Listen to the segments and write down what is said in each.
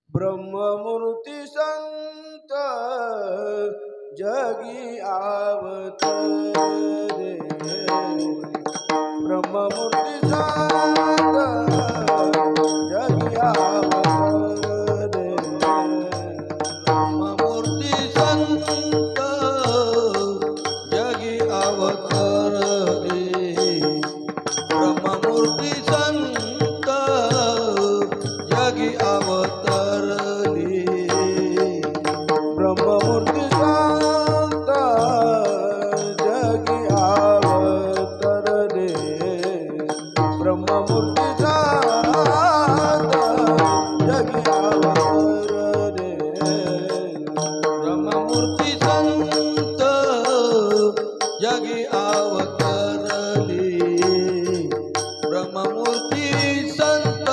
ब्रह्ममूर्ती संत जगी अवतरे ब्रह्ममूर्ती संत जगी अवतरे ब्रह्ममूर्ती संत जगी अवतरे ब्रह्ममूर्ती संत जगी अवतरली ब्रह्ममूर्ती संत जगी अवतरले ब्रह्ममूर्ती संत जगी अवतरले ब्रह्ममूर्ती संत जगी अवतरली ब्रह्ममूर्ती संत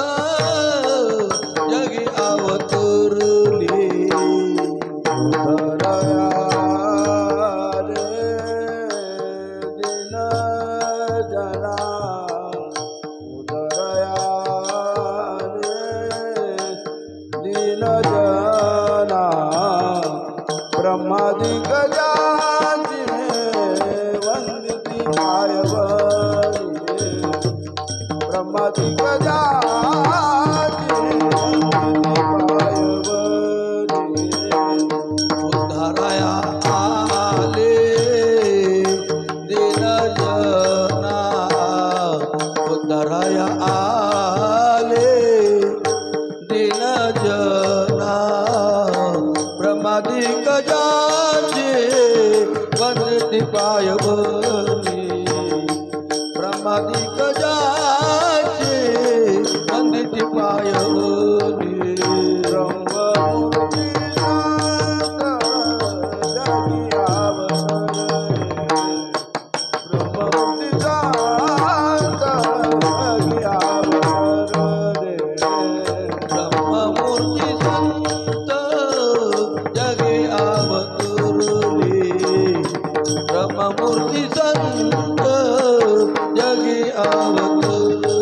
जगी अवतरली उतरया रे दिन जना उतरया रे दिन जना ब्रह्मादि गजाची वंदिती पायवरी ब्रह्मादि गजाची उद्धाराया आले दिन जना उद्धाराया आले दिन जना ब्रह्मादि गजाचे वंदिती पायवरी ब्रह्मादि गजाचे वंदिती पायवरी ब्रह्ममूर्ती संत जगी अवतरले ब्रह्ममूर्ती संत जगी अवतरले ब्रह्ममूर्ती संत जगी अवतरले ब्रह्ममूर्ती संत जगी अवतरले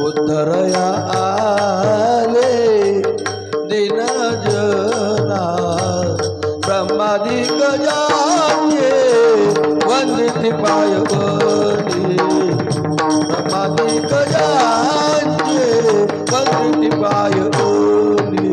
उद्धरया आले दिन जना ब्रह्मादि गजाचे वंदिती पायवरी ब्रह्मादि गजाचे वंदिती पायवरी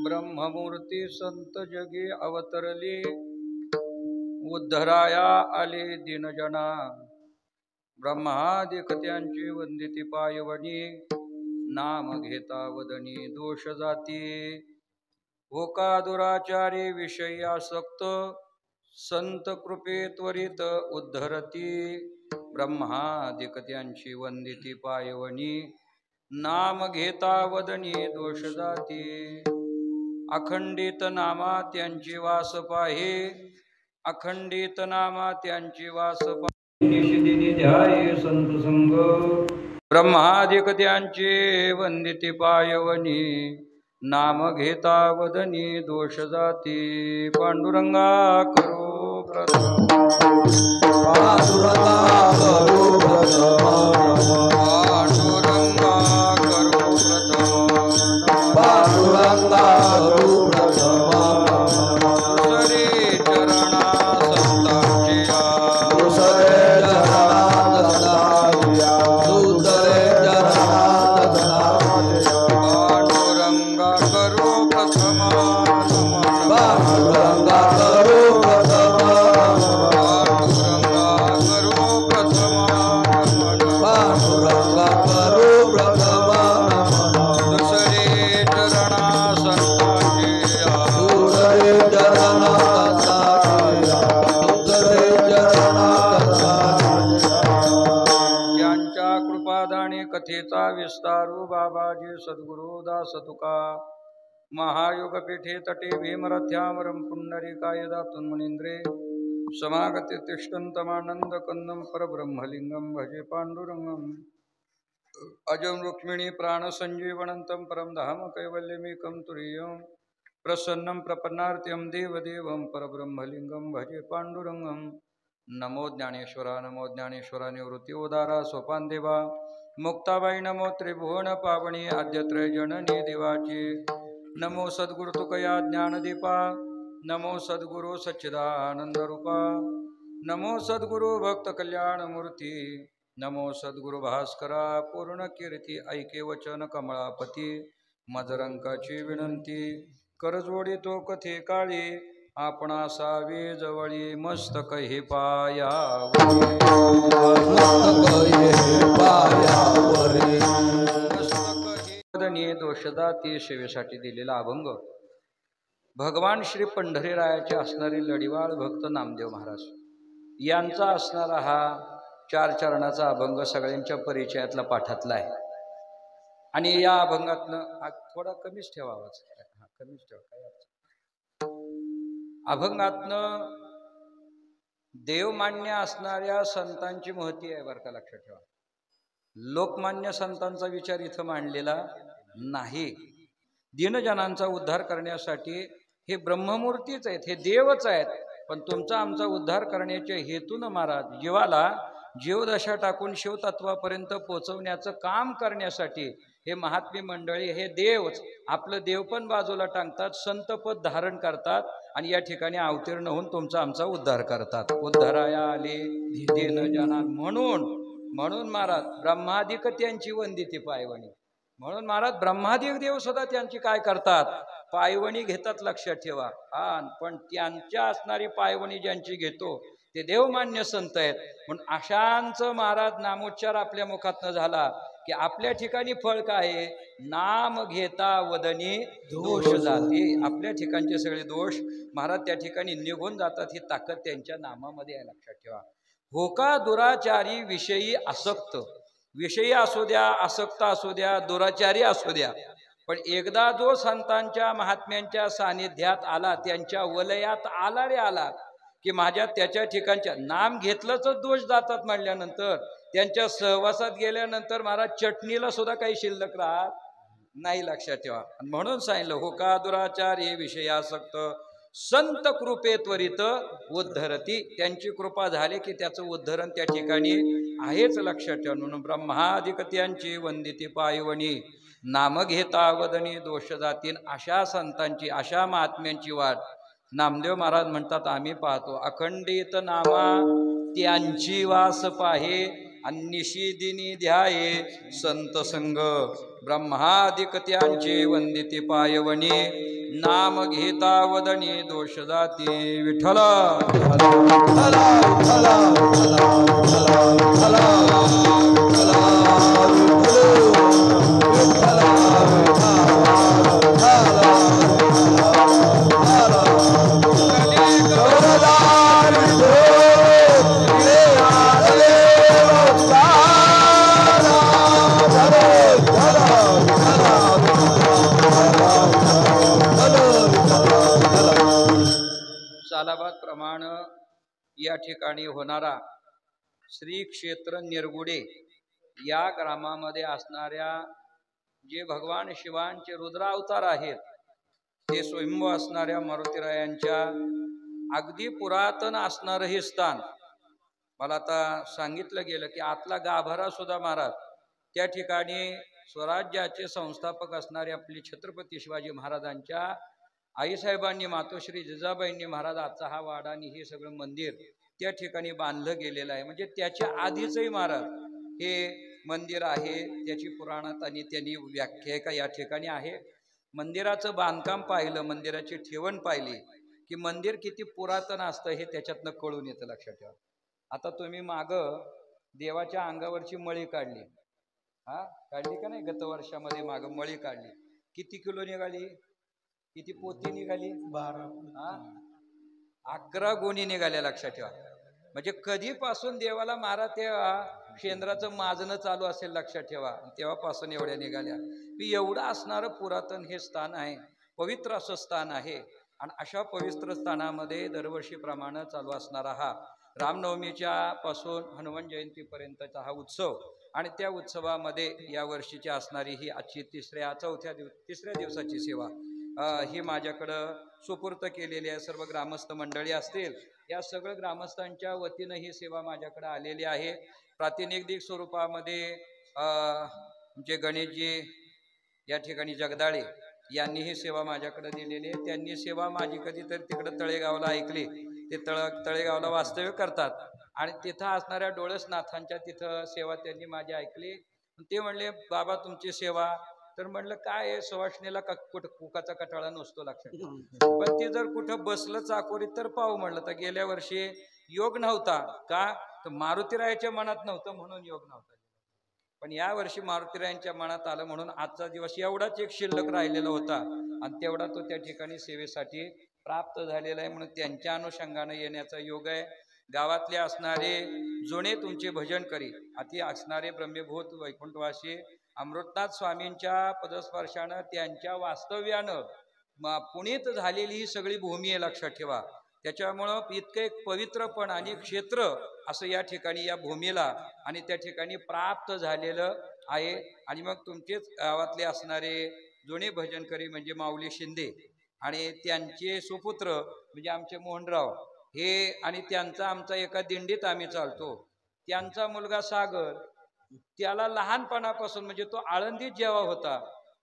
ब्रह्ममूर्ती संत जगी अवतरली, उद्धराया आले दीनजना. ब्रह्मादिक त्यांची वंदिती पायवणी, नाम घेता वदनी दोष जाती. होका दुराचारी विषयी आसक्त, संत कृपे त्वरित उद्धरती. ब्रह्मादिक त्यांची वंदिती पायवणी, नाम घेता वदनी दोष जाती. अखंडित नामा त्यांची वास पाहे, अखंडित नामा त्यांची वास पाहे. निशिदिनी ध्याये संत संग, ब्रह्मादिक त्यांची वंदिती पायवणी, नाम घेता वदनी दोष जाती. पांडुरंगा करो प्रथम, पांडुरंगा करो प्रथम, पांडुरंगा करो प्रथम, पांडुरंगा करो प्रथम. दुसरे चरणा संतांचे दुसरे चरणात सदाविया, दुसरे चरणात सदाविया. पांडुरंगा करो प्रथम नमन, पांडुरंगा करो प्रथम, पांडुरंगा करो प्रथम नमन. पांडुरंगा करो प्रथम नमन. दुसरे चरणा संतांचे दुसरे चरणात सदाविया, दुसरे चरणात सदाविया. यांच्या कृपादाने कथेचा विस्तारू बाबाजी सद्गुरु दास तुका. महायोग पीठे तटे भीमरथ्यामरम पुंडरीकाय दातुन मुनींद्रे. समागते तिष्ठन्तमानंद कंदम परब्रह्मलिंगम भजे पांडुरंगम. अजं रुक्मिणी प्राणसंजीवनंतं परम धाम कैवल्यमेकं तुरीयं. प्रसन्नं प्रपन्नार्त्यं देवदेवं परब्रह्मलिंगं भजे पांडुरंगं. नमो ज्ञानेश्वरा, नमो ज्ञानेश्वरा निवृत्तिोदारा सोपान देवा. मुक्ताबाई नमो त्रिभुवन पावनी आद्यत्रय जननी देवाची. नमो सद्गुरु तुकया ज्ञानदीपा, नमो सद्गुरु सच्चिदानंद रूपा. नमो सद्गुरु भक्त कल्याण मूर्ती, नमो सद्गुरु भास्करा पूर्ण कीर्ती. ऐके वचन कमळापती, मजरंकाची विनंती. करजोडी तो कथे काळी, आपणा सावे जवळी. मस्तक हे पायावरी, मस्तक हे पायावरी. वदनी दोषदाती सेवेसाठी दिलेला अभंग भगवान श्री पंढरीरायाचे असणारे लढीवाळ भक्त नामदेव महाराज यांचा असणारा हा 4 चरणाचा अभंग सगळ्यांच्या परिचयातला पाठातला आहे. आणि या अभंगातनं थोडा कमीच ठेवावा, कमीच ठेवा, काय अडचण. अभंगातनं देवमान्य असणाऱ्या संतांची महती आहे बरं का, लक्षात ठेवा. लोकमान्य संतांचा विचार इथं मांडलेला नाही. दीनजनांचा उद्धार करण्यासाठी हे ब्रह्ममूर्तीच आहेत, हे देवच आहेत. पण तुमचा आमचा उद्धार करण्याच्या हेतून महाराज जीवाला जीवदशा टाकून शिवतत्वापर्यंत पोचवण्याचं काम करण्यासाठी हे महात्मे मंडळी, हे देवच आपलं देवपण बाजूला टाकतात, संतपद धारण करतात आणि या ठिकाणी अवतीर्ण होऊन तुमचा आमचा उद्धार करतात. उद्धाराया आले दीनजना. म्हणून महाराज ब्रह्मादिक त्यांची वंदिती पायवणी. म्हणून महाराज ब्रह्मादिक देव सुद्धा त्यांची काय करतात, पायवणी घेतात. लक्षात ठेवा. पण त्यांच्या असणारी पायवणी ज्यांची घेतो ते देवमान्य संत आहेत. म्हणून अशांचं महाराज नामोच्चार आपल्या मुखातनं झाला की आपल्या ठिकाणी फळ काय आहे, नाम घेता वदनी दोष जाते. आपल्या ठिकाणचे सगळे दोष महाराज त्या ठिकाणी निघून जातात. ही ताकद त्यांच्या नामामध्ये आहे. लक्षात ठेवा. होका दुराचारी विषयी आसक्त, विषयी असू द्या, आसक्त असू द्या, दुराचारी असू द्या, पण एकदा जो संतांच्या महात्म्यांच्या सानिध्यात आला, त्यांच्या वलयात आला रे आला की माझ्या त्याच्या ठिकाणच्या नाम घेतलंच दोष जातात. म्हणल्यानंतर त्यांच्या सहवासात गेल्यानंतर महाराज चटणीला सुद्धा काही शिल्लक राहत नाही. लक्षात ठेवा. म्हणून सांगितलं होका दुराचारी विषयी आसक्त, संत कृपे त्वरित उद्धरती. त्यांची कृपा झाली की त्याचं उद्धरण त्या ठिकाणी आहेच. लक्षात ठेवा. म्हणून ब्रह्मादिक त्यांची वंदिती पायवणी, नाम घेता वदनी दोष जातीन. अशा संतांची, अशा महात्म्यांची वाट नामदेव महाराज म्हणतात आम्ही पाहतो. अखंडित नामा त्यांची वास पाहे, अन्निशी दिनी ध्याये संत संग. ब्रह्मादिक त्यांचे वंदिते पायवणी, नाम घेता वदनी दोष जाती. विठ्ठल सालाबाद प्रमाण या ठिकाणी होणारा श्री क्षेत्र निरगुडे या ग्रामामध्ये असणाऱ्या जे भगवान शिवांचे रुद्रावतार आहेत ते स्वयंभू असणाऱ्या मारुतीरायांच्या अगदी पुरातन असणारं हे स्थान. मला आता सांगितलं गेलं की आतला गाभारा सुद्धा महाराज त्या ठिकाणी स्वराज्याचे संस्थापक असणारे आपले छत्रपती शिवाजी महाराजांच्या आईसाहेबांनी, मातोश्री जिजाबाईंनी महाराज आजचा हा वाडा आणि हे सगळं मंदिर त्या ठिकाणी बांधलं गेलेलं आहे. म्हणजे त्याच्या आधीचंही महाराज हे मंदिर आहे. त्याची पुराणात आणि त्यांनी व्याख्या या ठिकाणी आहे. मंदिराचं बांधकाम पाहिलं, मंदिराची ठेवण पाहिली की मंदिर किती पुरातन असतं हे त्याच्यातनं कळून येतं. लक्षात ठेवा. आता तुम्ही मागं देवाच्या अंगावरची मळी काढली, काढली का नाही? गत वर्षामध्ये मागं मळी काढली. किती किलो निघाली? किती पोती निघाली? 11 गोणी निघाल्या. लक्षात ठेवा. म्हणजे कधीपासून देवाला महाराज तेव्हा शेंद्राचं माजणं चालू असेल. लक्षात ठेवा. तेव्हापासून एवढ्या निघाल्या. एवढं असणारं पुरातन हे स्थान आहे. पवित्र असं स्थान आहे. आणि अशा पवित्र स्थानामध्ये दरवर्षीप्रमाणे चालू असणारा हा रामनवमीच्या पासून हनुमान जयंतीपर्यंतचा हा उत्सव आणि त्या उत्सवामध्ये या वर्षीची असणारी ही आजची तिसऱ्या दिवसाची सेवा ही माझ्याकडं सुपूर्त केलेली आहे. सर्व ग्रामस्थ मंडळी असतील, या सगळं ग्रामस्थांच्या वतीनं ही सेवा माझ्याकडे आलेली आहे. प्रातिनिधिक स्वरूपामध्ये जे गणेशजी या ठिकाणी जगदाळे यांनी ही सेवा माझ्याकडे दिलेली आहे. त्यांनी सेवा माझी कधीतरी तिकडं तळेगावला ऐकली. ते तळेगावला वास्तव्य करतात आणि तिथं असणाऱ्या डोळसनाथांच्या तिथं सेवा त्यांनी माझी ऐकली. ते म्हणले बाबा तुमची सेवा. तर म्हणलं काय आहे, सुवासनेला कुठं कुकाचा कटाळा नसतो. लक्षात. पण ते जर कुठं बसलं चाकोरीत तर पाहू म्हणलं. तर गेल्या वर्षी योग नव्हता का, तर मारुतीरायाच्या मनात नव्हतं म्हणून योग नव्हता. पण या वर्षी मारुतीरायांच्या मनात आलं म्हणून आजचा दिवस एवढाच एक शिल्लक राहिलेला होता आणि तेवढा तो त्या ठिकाणी सेवेसाठी प्राप्त झालेला आहे. म्हणून त्यांच्या अनुषंगानं येण्याचा योग आहे. गावातले असणारे जुने तुमचे भजन करी अति असणारे ब्रह्मभूत वैकुंठवासी अमृतनाथ स्वामींच्या पदस्पर्शानं त्यांच्या वास्तव्यानं पुनीत झालेली ही सगळी भूमी आहे. लक्षात ठेवा. त्याच्यामुळं इतकं एक पवित्रपण आणि क्षेत्र असं या ठिकाणी या भूमीला आणि त्या ठिकाणी प्राप्त झालेलं आहे. आणि मग तुमचेच गावातले असणारे जुने भजनकरी म्हणजे माऊली शिंदे आणि त्यांचे सुपुत्र म्हणजे आमचे मोहनराव हे आणि त्यांचा आमचा एका दिंडीत आम्ही चालतो. त्यांचा मुलगा सागर, त्याला लहानपणापासून म्हणजे तो आळंदीत जेव्हा होता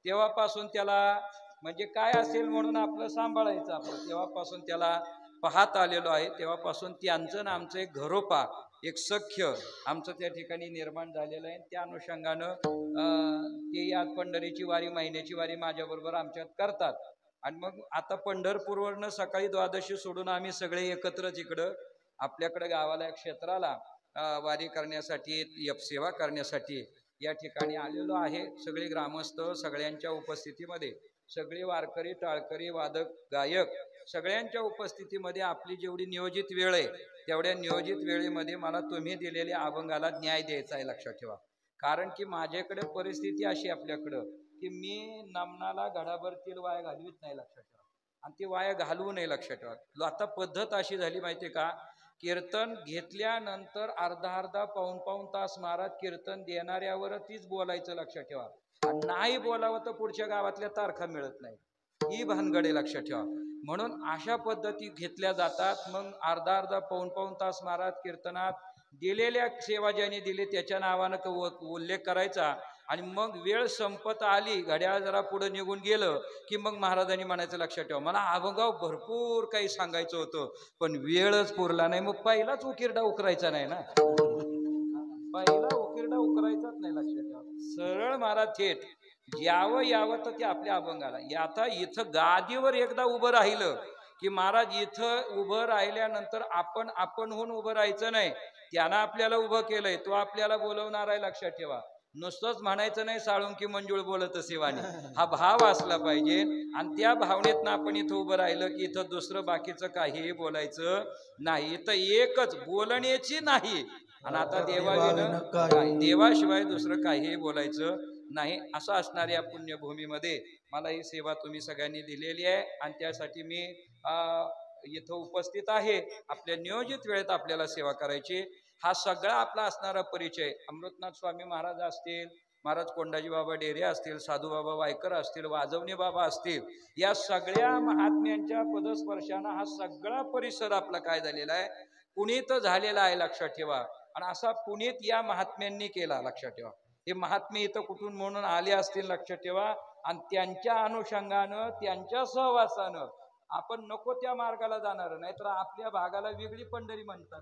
तेव्हापासून त्याला म्हणजे काय असेल म्हणून आपलं सांभाळायचं आपण, तेव्हापासून त्याला पाहत आलेलो आहे. तेव्हापासून त्यांचं ना आमचं एक घरोपा, एक सख्य आमचं त्या ठिकाणी निर्माण झालेलं आहे. त्या अनुषंगानं ते या पंढरीची वारी, महिन्याची वारी माझ्याबरोबर आमच्यात करतात. आणि मग आता पंढरपूरवरनं सकाळी द्वादशी सोडून आम्ही सगळे एकत्रच इकडं आपल्याकडे गावाला क्षेत्राला वारी करण्यासाठी, सेवा करण्यासाठी या ठिकाणी आलेलो आहे. सगळे ग्रामस्थ सगळ्यांच्या उपस्थितीमध्ये, सगळे वारकरी, टाळकरी, वादक, गायक सगळ्यांच्या उपस्थितीमध्ये आपली जेवढी नियोजित वेळ आहे तेवढ्या नियोजित वेळेमध्ये मला तुम्ही दिलेल्या अभंगाला न्याय द्यायचा आहे. लक्षात ठेवा. कारण की माझ्याकडे परिस्थिती अशी आपल्याकडं की मी नमनाला घडाभर तेल वाया घालवीत नाही. लक्षात ठेवा. आणि ती वाया घालवू नये. लक्षात ठेवा. आता पद्धत अशी झाली माहिती का, कीर्तन घेतल्यानंतर अर्धा पाऊण तास महाराज कीर्तन देणाऱ्यावरतीच बोलायचं. लक्षात ठेवा. नाही बोलावं तर पुढच्या गावातल्या तारखा मिळत नाही. ही भानगडे. लक्षात ठेवा. म्हणून अशा पद्धती घेतल्या जातात. मग अर्धा पाऊण तास महाराज कीर्तनात दिलेल्या सेवा ज्याने दिली त्याच्या नावानं उल्लेख करायचा आणि मग वेळ संपत आली, घड्याळ जरा पुढे निघून गेलं की मग महाराजांनी म्हणायचं लक्षात ठेवा मला अभंगाव भरपूर काही सांगायचं होतं पण वेळच पुरला नाही. मग पहिलाच उकिरडा उकरायचा नाही ना, पहिला उकिरडा उकरायचाच नाही. लक्षात ठेवा सरळ मारा थेट यावं तर ते आपल्या अभंगाला. आता इथं गादीवर एकदा उभं राहिलं की महाराज इथं उभं राहिल्यानंतर आपणहून उभं राहायचं नाही. त्यानं आपल्याला उभं केलंय, तो आपल्याला बोलवणार आहे. लक्षात ठेवा नुसतंच म्हणायचं नाही साळुंकी मंजुळ बोलत शिवानी, हा भाव असला पाहिजे. आणि त्या भावनेतनं आपण इथं उभं राहिलं की इथं दुसरं बाकीचं काहीही बोलायचं नाही. इथं एकच बोलण्याची नाही. आणि आता देवाशिवाय दुसरं काहीही बोलायचं नाही. असं असणाऱ्या पुण्यभूमीमध्ये मला ही सेवा तुम्ही सगळ्यांनी दिलेली आहे आणि त्यासाठी मी इथं उपस्थित आहे. आपल्या नियोजित वेळेत आपल्याला सेवा करायची. हा सगळा आपला असणारा परिचय अमृतनाथ स्वामी महाराज असतील, महाराज कोंडाजी बाबा डेरे असतील, साधू बाबा वायकर असतील, वाजवणे बाबा असतील, या सगळ्या महात्म्यांच्या पदस्पर्शानं हा सगळा परिसर आपला काय झालेला आहे, पुनीत झालेला आहे. लक्षात ठेवा. आणि असा पुनीत या महात्म्यांनी केला. लक्षात ठेवा हे महात्मे इथं कुठून म्हणून आले असतील. लक्षात ठेवा. आणि त्यांच्या अनुषंगानं त्यांच्या सहवासानं आपण नको त्या मार्गाला जाणार, नाहीतर आपल्या भागाला वेगळी पंढरी म्हणतात.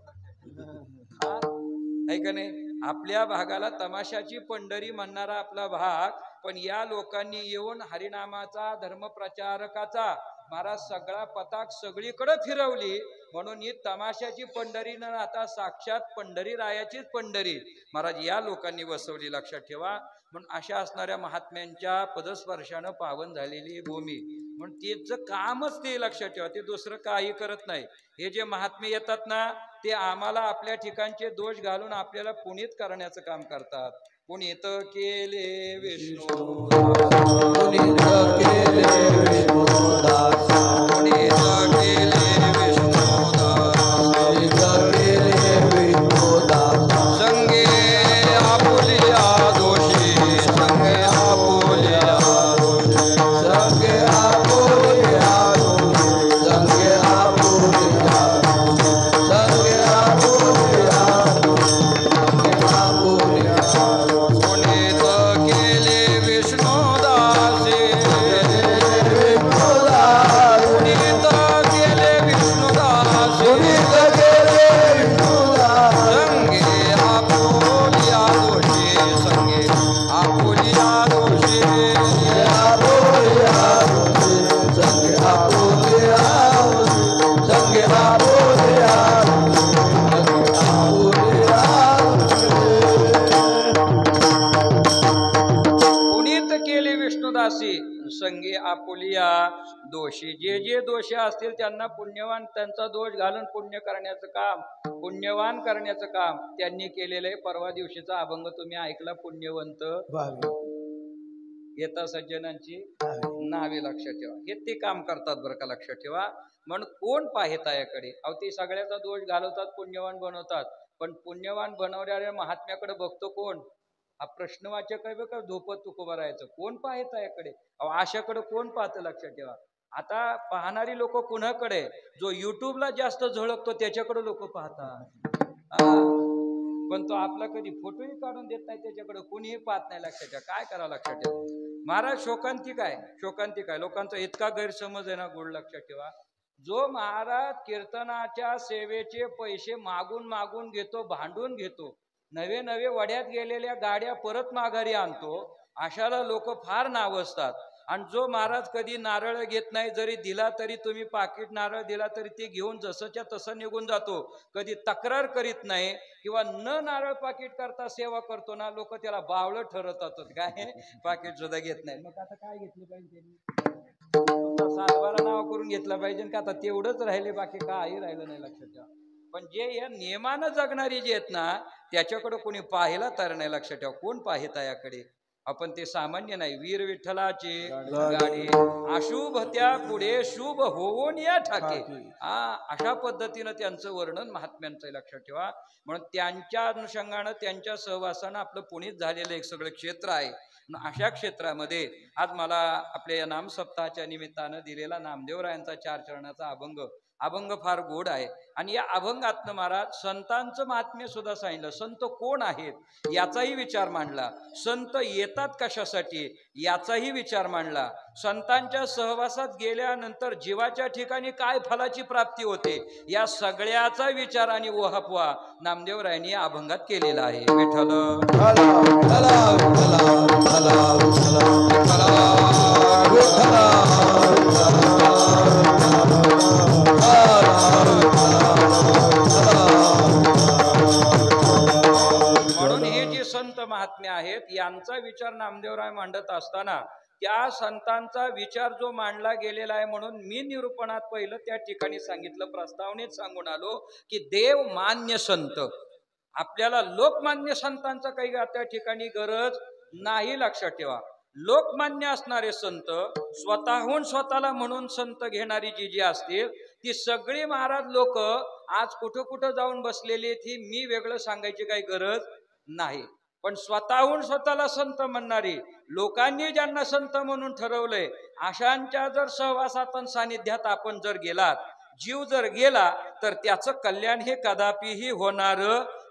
आहे का नाही? आपल्या भागाला तमाशाची पंढरी म्हणणारा आपला भाग, पण या लोकांनी येऊन हरिनामाचा धर्मप्रचारकाचा महाराज सगळा पताक सगळीकडे फिरवली. म्हणून ही तमाशाची पंढरी न आता साक्षात पंढरी रायाचीच पंढरी महाराज या लोकांनी बसवली. लक्षात ठेवा. म्हणून अशा असणाऱ्या महात्म्यांच्या पदस्पर्शानं पावन झालेली भूमी. म्हणून तिचं कामच ते. लक्षात ठेवा ते दुसरं काही करत नाही. हे जे महात्मे येतात ना ते आम्हाला आपल्या ठिकाणचे दोष घालून आपल्याला पुनीत करण्याचं काम करतात. पुनीत केले विष्णू पुनीत केले विष्णुदास, पुनीत केले विष्णुदास, पुनीत केले विष्णुदास. संगे आपुलिया दोषी, संगे आपुलिया दोषी, संगे आपुलिया दोषी, संगे आपुलिया दोषी, संगे आपुलिया दोषी, संगे आपुलिया दोषी. पुनीत केले विष्णुदासी, विष्णुदास, पुनीत केले विष्णुदासी, पुनीत केले विष्णुदास. संगे आपुलिया दोषी, संगे आपुलिया दोषी, आपुलिया दोषी, संगे आपुलिया दोषी, संगे आपुलिया दोषी, संगे आपुलिया दोषी. पुनीत केले विष्णुदासी, संगे आपुलिया दोषी. जे जे दोषी असतील त्यांना पुण्यवान, त्यांचा दोष घालून पुण्य करण्याचं काम, पुण्यवान करण्याचं काम त्यांनी केलेलं आहे. परवा दिवशीचा अभंग तुम्ही ऐकला. पुण्यवंत येता सज्जनांची नावे. लक्षात ठेवा हे ते काम करतात बरं का. लक्षात ठेवा. म्हणून कोण पाहता याकडे, अहो ते सगळ्याचा दोष घालवतात, पुण्यवान बनवतात. पण पुण्यवान बनवणाऱ्या महात्म्याकडे बघतो कोण? हा प्रश्नवाचक आहे बघा. झोपत तुकोबा राहायचं. कोण पाहता याकडे? अहो आशाकडे कोण पाहतं? लक्षात ठेवा. आता पाहणारी लोक कुणाकडे? जो युट्यूबला जास्त झळकतो त्याच्याकडे लोक पाहतात. पण तो आपला कधी फोटोही काढून देत नाही, त्याच्याकडे कोणीही पाहत नाही. लक्षात ठेवा. काय करावं? लक्षात ठेवा. महाराज शोकांतिक आहे. शोकांतिक आहे. लोकांचा इतका गैरसमज आहे ना गोड. लक्षात ठेवा. जो महाराज कीर्तनाच्या सेवेचे पैसे मागून मागून घेतो, भांडून घेतो, नवे नवे वड्यात गेलेल्या गाड्या परत माघारी आणतो, अशाला लोक फार नावसतात. आणि जो महाराज कधी नारळ घेत नाही, जरी दिला तरी तुम्ही पाकिट नारळ दिला तरी ते घेऊन जसंच्या तसं निघून जातो, कधी तक्रार करीत नाही किंवा न नारळ पाकिट करता सेवा करतो ना, लोक त्याला बावळं ठरवतात. काय पाकिट सुद्धा घेत नाही. मग आता काय घेतलं पाहिजे त्यांनी? सातबारा नाव करून घेतलं पाहिजे का? आता तेवढंच राहिले, बाकी काही राहिलं नाही. लक्षात ठेवा. पण जे या नियमानं जगणारी जे आहेत ना त्याच्याकडे कोणी पाहिला तर नाही. लक्षात ठेवा. कोण पाहता याकडे? आपण ते सामान्य नाही. वीर विठ्ठलाची गाडी अशुभ त्या पुढे शुभ होऊन या ठाके. अशा पद्धतीनं त्यांचं वर्णन महात्म्यांचं. लक्षात ठेवा. म्हणून त्यांच्या अनुषंगानं त्यांच्या सहवासानं आपलं पुनीत झालेलं एक सगळं क्षेत्र आहे. अशा क्षेत्रामध्ये आज मला आपल्या या नाम सप्ताहाच्या निमित्तानं दिलेला नामदेवरायांचा 4 चरणाचा अभंग अभंग फार गोड आहे आणि या अभंगातनं महाराज संतांचं महात्म्य सुद्धा सांगितलं. संत कोण आहेत याचाही विचार मांडला, संत येतात कशासाठी याचाही विचार मांडला, संतांच्या सहवासात गेल्यानंतर जीवाच्या ठिकाणी काय फलाची प्राप्ती होते या सगळ्याचा विचार आणि ओहापोहा नामदेवरायांनी या अभंगात केलेला आहे. विठ्ठल म्हणून हे जे संत महात्मे आहेत यांचा विचार नामदेवराय मांडत असताना त्या संतांचा विचार जो मांडला गेलेला आहे म्हणून मी निरूपणात पहिलं त्या ठिकाणी सांगितलं, प्रस्तावनेत सांगून आलो की देव मान्य संत. आपल्याला लोकमान्य संतांचा काही त्या ठिकाणी गरज नाही. लक्षात ठेवा, लोकमान्य असणारे संत, स्वतःहून स्वतःला म्हणून संत घेणारी जी असतील ती सगळी महाराज लोक आज कुठं कुठं जाऊन बसलेली ती मी वेगळं सांगायची काही गरज नाही. पण स्वतःहून स्वतःला संत म्हणणारी, लोकांनी ज्यांना संत म्हणून ठरवलंय अशांच्या जर सहवासात सानिध्यात आपण जर गेलात, जीव जर गेला तर त्याचं कल्याण हे कदापिही होणार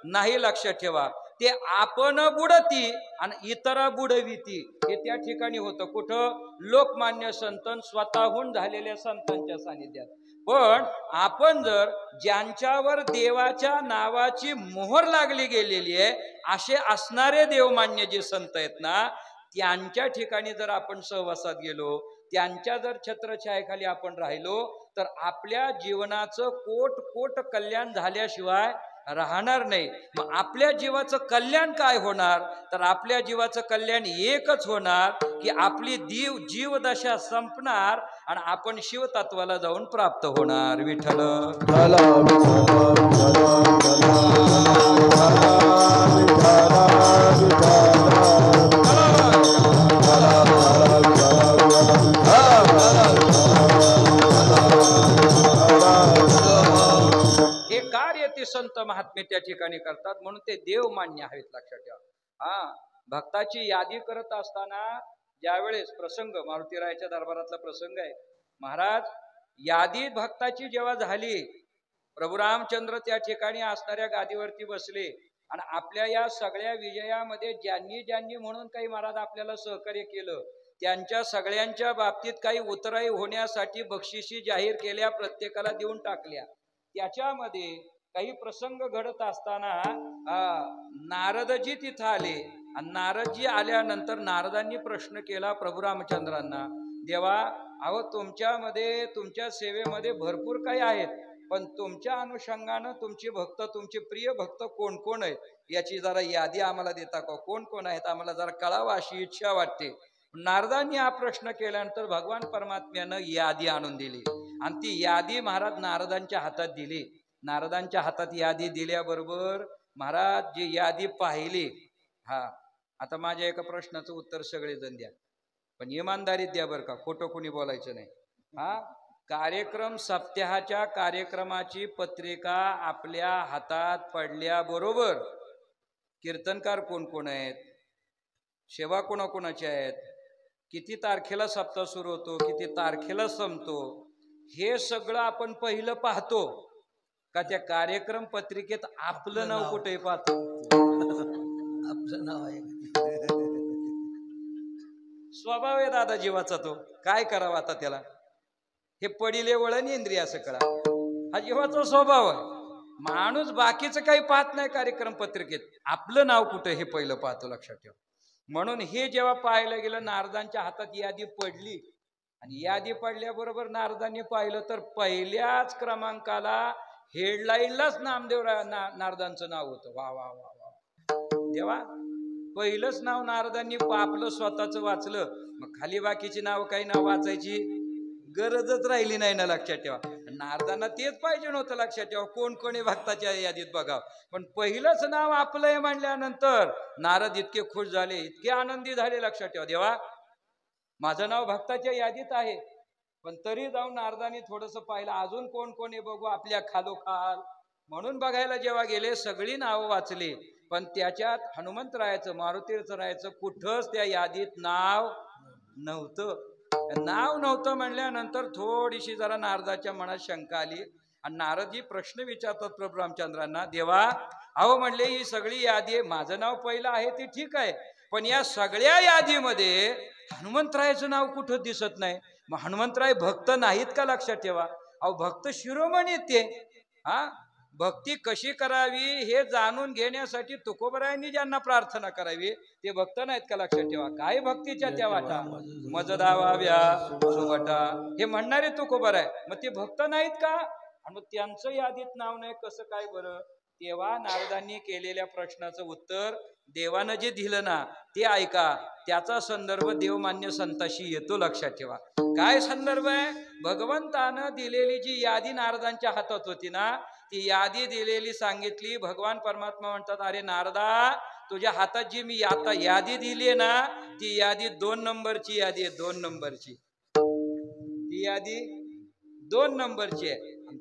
नाही. लक्षात ठेवा, ते आपण बुडती आणि इतरा बुडविती हे त्या ठिकाणी होतं. कुठं? लोकमान्य संत स्वतःहून झालेल्या संतांच्या सानिध्यात. पण आपण जर ज्यांच्यावर देवाच्या नावाची मोहर लागली गेलेली आहे असे असणारे देवमान्य जे संत आहेत ना, त्यांच्या ठिकाणी जर आपण सहवासात गेलो, त्यांच्या जर छत्रछायेखाली आपण राहिलो तर आपल्या जीवनाचं कोट कोट कल्याण झाल्याशिवाय राहणार नाही. मग आपल्या जीवाचं कल्याण काय होणार? तर आपल्या जीवाचं कल्याण एकच होणार की आपली जीवदशा संपणार आणि आपण शिवतत्वाला जाऊन प्राप्त होणार. विठ्ठल संत महात्मे त्या ठिकाणी करतात म्हणून ते देव मान्य आहेत. लक्षात ठेवा. भक्ताची यादी करत असताना ज्यावेळेस प्रसंग मारुतीरायाच्या दरबारातला प्रसंग आहे महाराज, यादी भक्ताची जेव्हा झाली, प्रभू रामचंद्र त्या ठिकाणी असणाऱ्या गादीवरती बसले आणि आपल्या या सगळ्या विजयामध्ये ज्यांनी ज्यांनी म्हणून काही महाराज आपल्याला सहकार्य केलं त्यांच्या सगळ्यांच्या बाबतीत काही उतराई होण्यासाठी बक्षिसी जाहीर केल्या, प्रत्येकाला देऊन टाकल्या. त्याच्यामध्ये काही प्रसंग घडत असताना नारदजी तिथं आले आणि नारदजी आल्यानंतर नारदांनी प्रश्न केला प्रभू रामचंद्रांना, देवा अहो तुमच्यामध्ये तुमच्या सेवेमध्ये भरपूर काही आहेत, पण तुमच्या अनुषंगानं तुमचे भक्त, तुमचे प्रिय भक्त कोण कोण आहेत याची जरा यादी आम्हाला देता का? कोण कोण आहेत आम्हाला जरा कळावं अशी इच्छा वाटते. नारदांनी हा प्रश्न केल्यानंतर भगवान परमात्म्यानं यादी आणून दिली आणि ती यादी महाराज नारदांच्या हातात दिली. नारदांच्या हातात यादी दिल्याबरोबर महाराज जी यादी पाहिली, आता माझ्या एका प्रश्नाचं उत्तर सगळेजण द्या, पण इमानदारीत द्या बरं का, खोटं कोणी बोलायचं नाही. कार्यक्रम सप्ताहाच्या कार्यक्रमाची पत्रिका आपल्या हातात पडल्याबरोबर कीर्तनकार कोण कोण आहेत, सेवा कोणाकोणाच्या आहेत, किती तारखेला सप्ताह सुरू होतो, किती तारखेला संपतो, हे सगळं आपण पहिलं पाहतो का त्या कार्यक्रम पत्रिकेत आपलं नाव कुठे पाहतो? आपलं नाव आहे. स्वभाव आहे दादा जीवाचा, तो काय करावा आता त्याला? हे पडिले वळण इंद्रिय असं कळा, हा जीवाचा स्वभाव आहे. माणूस बाकीचं काही पाहत नाही कार्यक्रम पत्रिकेत, आपलं नाव कुठे हे पहिलं पाहतो. लक्षात ठेवा. म्हणून हे जेव्हा पाहायला गेलं, नारदांच्या हातात यादी पडली आणि यादी पडल्याबरोबर नारदांनी पाहिलं तर पहिल्याच क्रमांकाला हेडलाईनलाच नारदांचं नाव होतं. वा वा वा वा देवा, पहिलंच नाव नारदांनी आपलं स्वतःचं वाचलं, मग खाली बाकीची नाव काही नाव वाचायची गरजच राहिली नाही ना. लक्षात ठेवा, नारदांना तेच पाहिजे नव्हतं. लक्षात ठेवा, कोण कोणी भक्ताच्या यादीत बघावं, पण पहिलंच नाव आपलं आहे म्हणल्यानंतर नारद इतके खुश झाले, इतके आनंदी झाले. लक्षात ठेवा, देवा माझं नाव भक्ताच्या यादीत आहे, पण तरी जाऊन नारदांनी थोडस पाहिलं अजून कोण कोण आहे बघू आपल्या खालोखाल, म्हणून बघायला जेव्हा गेले सगळी नावं वाचली, पण त्याच्यात हनुमंतरायाचं, मारुतीरायाचं कुठंच त्या यादीत नाव नव्हतं. नाव नव्हतं म्हणल्यानंतर थोडीशी जरा नारदाच्या मनात शंका आली आणि नारदजी प्रश्न विचारतात प्रभू रामचंद्रांना, देवा अहो म्हणले ही सगळी यादी आहे, माझं नाव पहिलं आहे ते ठीक आहे, पण या सगळ्या यादीमध्ये हनुमंतरायाचं नाव कुठं दिसत नाही. मग हनुमंतराय भक्त नाहीत का? लक्षात ठेवा. अहो भक्त शिरोमणी ते. हा, भक्ती कशी करावी हे जाणून घेण्यासाठी तुकोबरायांनी ज्यांना प्रार्थना करावी ते भक्त नाहीत का? लक्षात ठेवा. काय भक्तीच्या त्या वाटा मज दावाव्या सुवटा हे म्हणणारे तुकोबराय, मग ते भक्त नाहीत का? आणि मग त्यांचं यादीत नाव नाही कसं काय बरं? तेव्हा नारदांनी केलेल्या प्रश्नाचं उत्तर देवानं जे दिलं ना ते ऐका. त्याचा संदर्भ देवमान्य संताशी येतो. लक्षात ठेवा. काय संदर्भ आहे? भगवंतानं दिलेली जी यादी नारदांच्या हातात होती ना ती यादी दिलेली सांगितली. भगवान परमात्मा म्हणतात, अरे नारदा तुझ्या हातात जी मी आता यादी दिली आहे ना ती यादी 2 नंबरची यादी आहे. 2 नंबरची ती यादी 2 नंबरची आहे.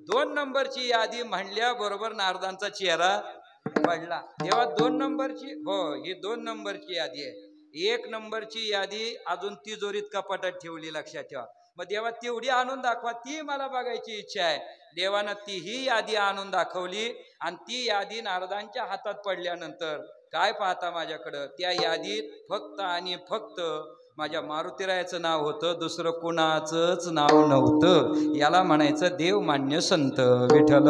2 नंबरची यादी म्हणल्याबरोबर नारदांचा चेहरा पडला. तेव्हा 2 नंबरची, हो ही 2 नंबरची यादी आहे. 1 नंबरची यादी अजून तिजोरीत कपाटात ठेवली. लक्षात ठेवा. मग देवा तेवढी आणून दाखवा, ती मला बघायची इच्छा आहे. देवानं तीही यादी आणून दाखवली आणि ती यादी नारदांच्या हातात पडल्यानंतर काय पाहता माझ्याकडं? त्या यादीत फक्त आणि फक्त माझ्या मारुतीरायाचं नाव होतं, दुसरं कोणाचंच नाव नव्हतं. याला म्हणायचं देवमान्य संत विठ्ठल.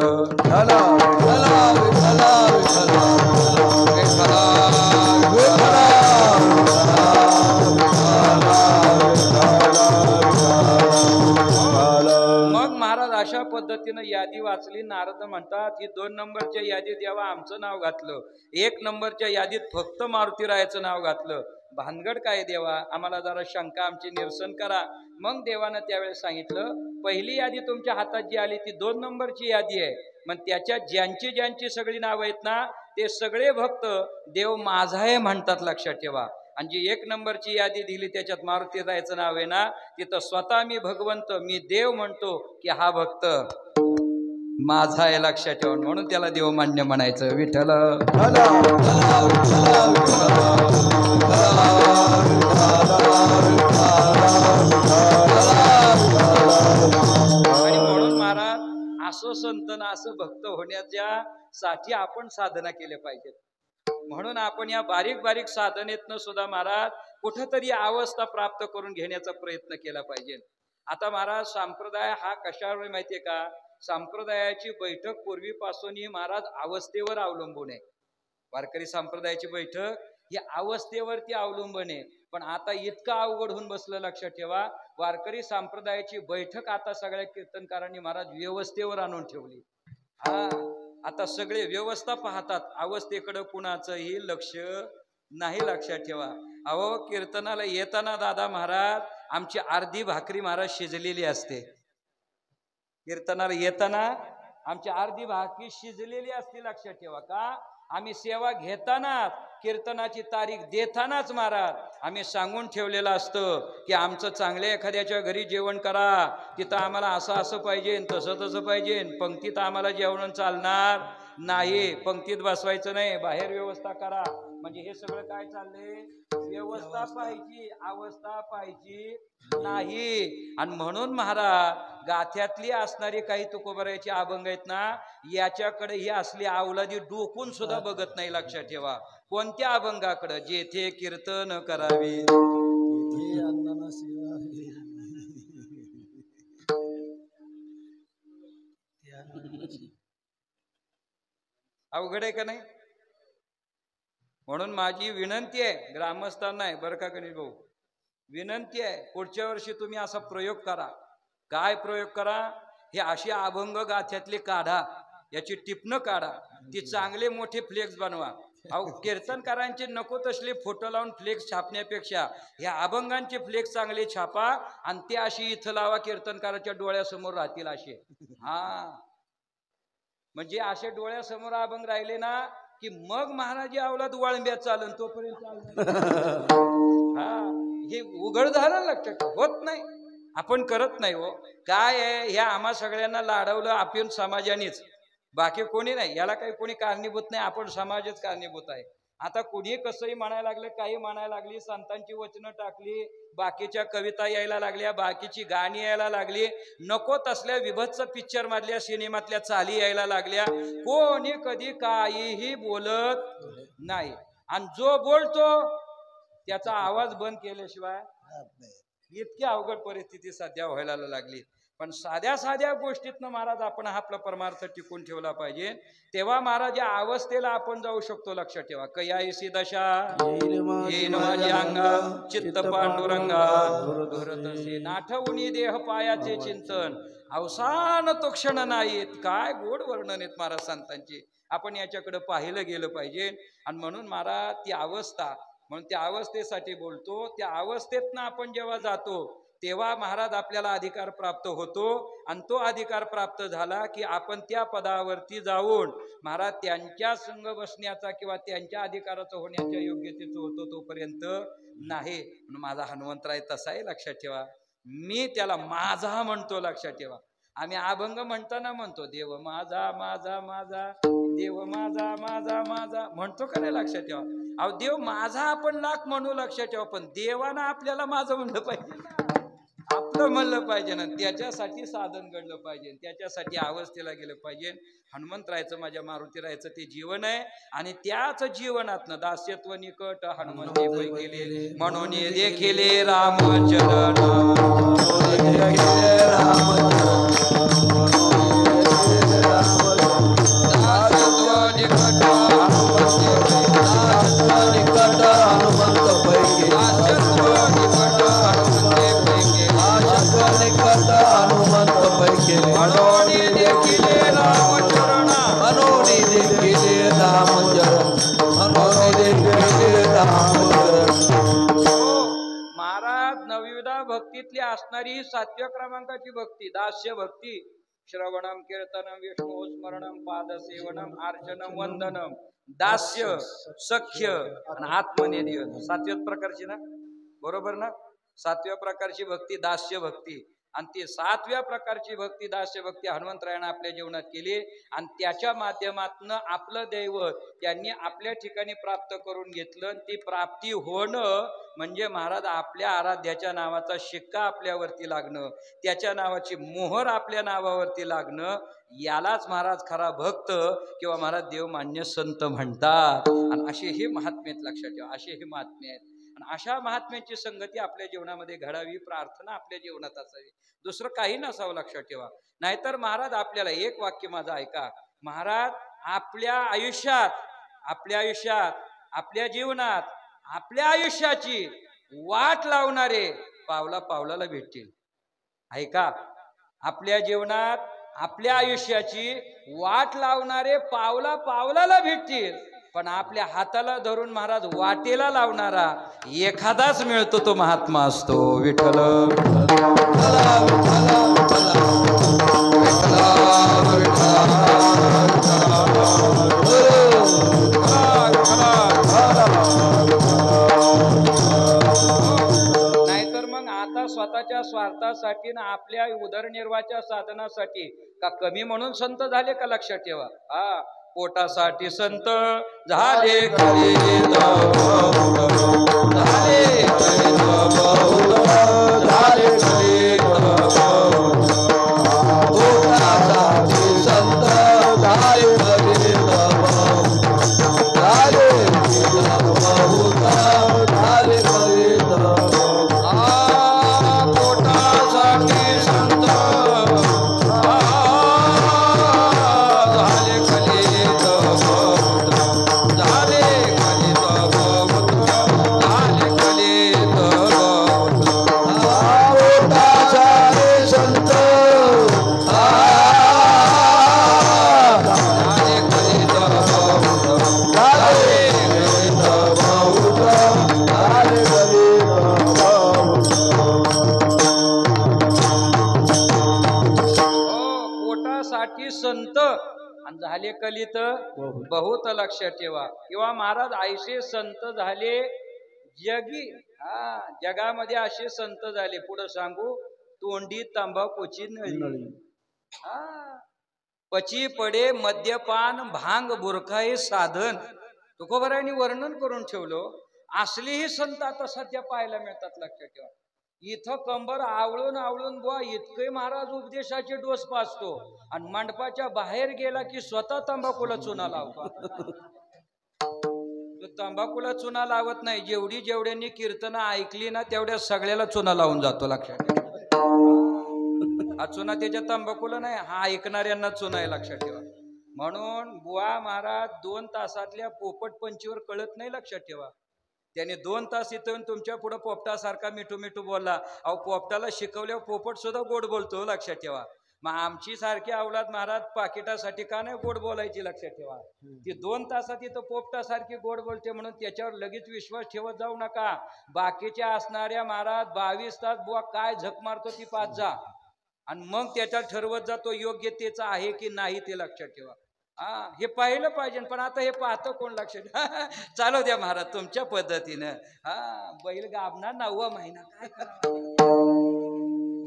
मग महाराज अशा पद्धतीनं यादी वाचली. नारद म्हणतात ही 2 नंबरच्या यादीत देवा आमचं नाव घातलं, 1 नंबरच्या यादीत फक्त मारुतीरायाचं नाव घातलं. भानगड काय देवा? आम्हाला जरा शंका आमची निरसन करा. मग देवानं त्यावेळेस सांगितलं, पहिली यादी तुमच्या हातात जी आली ती 2 नंबरची यादी आहे. मग त्याच्यात ज्यांची ज्यांची सगळी नावं आहेत ना ते सगळे भक्त देव माझा आहे म्हणतात. लक्षात ठेवा. आणि जी 1 नंबरची यादी दिली त्याच्यात मारुतीरायाचं नाव आहे ना तिथं स्वतः मी भगवंत मी देव म्हणतो की हा भक्त माझा आहे. लक्षात ठेवा. म्हणून त्याला देवमान्य म्हणायचं विठ्ठल. आणि म्हणून महाराज असं संतन असं भक्त होण्याच्या साठी आपण साधना केल्या पाहिजेत. म्हणून आपण या बारीक बारीक साधनेतनं सुद्धा महाराज कुठंतरी अवस्था प्राप्त करून घेण्याचा प्रयत्न केला पाहिजे. आता महाराज संप्रदाय हा कशावर माहितीये का? संप्रदायाची बैठक पूर्वीपासून ही महाराज अवस्थेवर अवलंबून आहे. वारकरी संप्रदायाची बैठक ही अवस्थेवरती अवलंबून आहे. पण आता इतकं अवघड होऊन बसलं. लक्षात ठेवा. वारकरी संप्रदायाची बैठक आता सगळ्या कीर्तनकारांनी महाराज व्यवस्थेवर आणून ठेवली. हा, आता सगळे व्यवस्था पाहतात, अवस्थेकडे कुणाचंही लक्ष नाही. लक्षात ठेवा. अहो कीर्तनाला येताना दादा महाराज आमची अर्धी भाकरी महाराज शिजलेली असते. कीर्तनाला येताना आमची अर्धी भाकरी शिजलेली असते. लक्षात ठेवा. का? आम्ही सेवा घेतानाच कीर्तनाची तारीख देतानाच महाराज आम्ही सांगून ठेवलेलं असतं की आमचं चांगल्या एखाद्याच्या घरी जेवण करा, तिथं आम्हाला असं असं पाहिजे तसं तसं पाहिजे. पंक्तीत आम्हाला जेवण चालणार नाही, पंक्तीत बसवायचं नाही, बाहेर व्यवस्था करा. म्हणजे हे सगळं काय चाललंय? व्यवस्था पाहिजे, अवस्था पाहिजे नाही. आणि म्हणून महाराज गाथ्यातली असणारी काही तुकोबरायाची अभंग आहेत ना याच्याकडे ही असली अवलादी डोकून सुद्धा बघत नाही. लक्षात ठेवा. कोणत्या अभंगाकडे? जेथे कीर्तन करावे अवघड आहे का नाही? म्हणून माझी विनंती आहे ग्रामस्थांना आहे बरं का गणेश भाऊ, विनंती आहे पुढच्या वर्षी तुम्ही असा प्रयोग करा. काय प्रयोग करा? हे अशी अभंग गाथ्यातले काढा, याची टिपणं काढा, ती चांगले मोठे फ्लेक्स बनवा. अहो कीर्तनकारांचे नको तसले फोटो लावून फ्लेक्स छापण्यापेक्षा ह्या अभंगांचे फ्लेक्स चांगले छापा आणि ते अशी इथं लावा, कीर्तनकाराच्या डोळ्यासमोर राहतील असे. हा, म्हणजे असे डोळ्यासमोर अभंग राहिले ना की मग महाराज अवलाद वाळंब्यात चालन, तोपर्यंत हा हे उघड झालं. लक्षात होत नाही, आपण करत नाही. हो काय आहे, ह्या आम्हा सगळ्यांना लाडवलं आपण समाजानेच, बाकी कोणी नाही. याला काही कोणी कारणीभूत नाही, आपण समाजच कारणीभूत आहे. आता कुणी कसंही म्हणायला लागलं, काही म्हणायला लागली, संतांची वचनं टाकली, बाकीच्या कविता यायला लागल्या, बाकीची गाणी यायला लागली, नको तसल्या विभत्स पिक्चर मधल्या सिनेमातल्या चाली यायला लागल्या. कोणी कधी काहीही बोलत नाही. आणि जो बोलतो त्याचा आवाज बंद केल्याशिवाय इतकी अवघड परिस्थिती सध्या व्हायला लागली. पण साध्या साध्या गोष्टीतनं महाराज आपण आपला परमार्थ टिकून ठेवला पाहिजे. तेव्हा महाराज या अवस्थेला आपण जाऊ शकतो. लक्षात ठेवा. कयायसी दशा येईन माझी अंगा, चित्त पांडुरंगा धुरतसे, नाठवुनी देह पायाचे चिंतन, अवसान तो क्षण नाहीत. काय गोड वर्णन आहेत महाराज संतांची. आपण याच्याकडे पाहिलं गेलं पाहिजे. आणि म्हणून महाराज ती अवस्था, म्हणून त्या अवस्थेसाठी बोलतो. त्या अवस्थेतनं आपण जेव्हा जातो तेव्हा महाराज आपल्याला अधिकार प्राप्त होतो. आणि तो अधिकार प्राप्त झाला की आपण त्या पदावरती जाऊन महाराज त्यांच्या संग बसण्याचा किंवा त्यांच्या अधिकाराचं होण्याच्या योग्यतेचं होतो तोपर्यंत नाही. म्हणून माझा हनुमंतराय तसा आहे. लक्षात ठेवा. मी त्याला माझा म्हणतो. लक्षात ठेवा. आम्ही अभंग म्हणताना म्हणतो देव माझा माझा माझा, देव माझा माझा माझा म्हणतो का नाही. लक्षात ठेवा. अहो देव माझा आपण लाख म्हणू. लक्षात ठेवा. पण देवानं आपल्याला माझं म्हणलं पाहिजे, आपलं म्हणलं पाहिजे ना. त्याच्यासाठी साधन घडलं पाहिजे, त्याच्यासाठी अवस्थेला गेलं पाहिजे. हनुमंतरायचं माझ्या मारुतीरायचं ते जीवन आहे. आणि त्याच जीवनातनं दास्यत्व निकट हनुमंते केले, म्हणून देखिले रामचरण, भक्तीतली असणारी ही 7व्या क्रमांकाची भक्ती, दास्य भक्ती. श्रवणम कीर्तनम विष्णू स्मरणम पादसेवनम अर्चनम वंदनम, दास्य, सख्य आणि आत्मनिर्यन. 7व्या प्रकारची ना, बरोबर ना. 7व्या प्रकारची भक्ती दास्य भक्ती. आणि ती 7व्या प्रकारची भक्ती दास्य भक्ती हनुमंतरायानं आपल्या जीवनात केली. आणि त्याच्या माध्यमातून आपलं दैवत त्यांनी आपल्या ठिकाणी प्राप्त करून घेतलं. ती प्राप्ती होणं म्हणजे महाराज आपल्या आराध्याच्या नावाचा शिक्का आपल्यावरती लागणं, त्याच्या नावाची मोहर आपल्या नावावरती लागणं, यालाच महाराज खरा भक्त किंवा महाराज देवमान्य संत म्हणतात. आणि असे हे महात्मे आहेत. लक्षात ठेवा. असे हे महात्मे आहेत. आणि अशा महात्म्याची संगती आपल्या जीवनामध्ये घडावी, प्रार्थना आपल्या जीवनात असावी, दुसरं काही नसावं. लक्षात ठेवा. नाहीतर महाराज आपल्याला एक वाक्य माझं ऐका. महाराज आपल्या आयुष्यात आपल्या जीवनात आपल्या आयुष्याची वाट लावणारे पावला पावलाला भेटतील. ऐका. आपल्या जीवनात आपल्या आयुष्याची वाट लावणारे पावला पावलाला भेटतील. पण आपल्या हाताला धरून महाराज वाटेला लावणारा एखादाच मिळतो, तो महात्मा असतो. विठ्ठल नाहीतर मग आता स्वतःच्या स्वार्थासाठी ना आपल्या उदरनिर्वाहाच्या साधनासाठी का कमी म्हणून संत झाले का. लक्षात ठेवा. हा, पोटासाठी संत झाले खरे, झाले संत आणि झाले कलित बहुत. लक्षात ठेवा. किंवा महाराज ऐसे संत झाले जगी. हा, जगामध्ये असे संत झाले. पुढे सांगू. तोंडी तंबाखूची नळी, हा, पची पडे मद्यपान भांग बुरखा हे साधन. तुकोबारायांनी वर्णन करून ठेवलं. असलीही संत आता सध्या पाहायला मिळतात, लक्षात ठेवा. इथं कंबर आवळून आवळून बुवा इतके महाराज उपदेशाचे डोस पाचतो आणि मंडपाच्या बाहेर गेला की स्वतः तंबाखूला चुना लावतो. तो तंबाखूला चुना लावत नाही, जेवढ्यांनी कीर्तनं ऐकली ना तेवढ्या सगळ्याला चुना लावून जातो, लक्षात ठेवा. हा चुना त्याच्या तंबाखूला नाही, हा ऐकणाऱ्यांना चुना आहे, लक्षात ठेवा. म्हणून बुवा महाराज 2 तासातल्या पोपट पंचीवर कळत नाही, लक्षात ठेवा. त्याने 2 तास इथून तुमच्या पुढे पोपटासारखा मिठू मिठू बोलला. अहो पोपटाला शिकवल्यावर पोपट सुद्धा गोड बोलतो, लक्षात ठेवा. मग आमची सारखी अवलाद महाराज पाकिटासाठी का नाही गोड बोलायची, लक्षात ठेवा. ती 2 तासात इथं पोपटासारखी गोड बोलते म्हणून त्याच्यावर लगेच विश्वास ठेवत जाऊ नका. बाकीच्या असणाऱ्या महाराज 22 तास बुवा काय झक मारतो ती पाच जा आणि मग त्याच्यात ठरवत जातो योग्यतेचा आहे की नाही ते, लक्षात ठेवा. हे पाहिलं पाहिजे. पण आता हे पाहतं कोण, लक्षात चालू द्या महाराज तुमच्या पद्धतीनं. बैल गाभणार 9वा महिना काय करावं,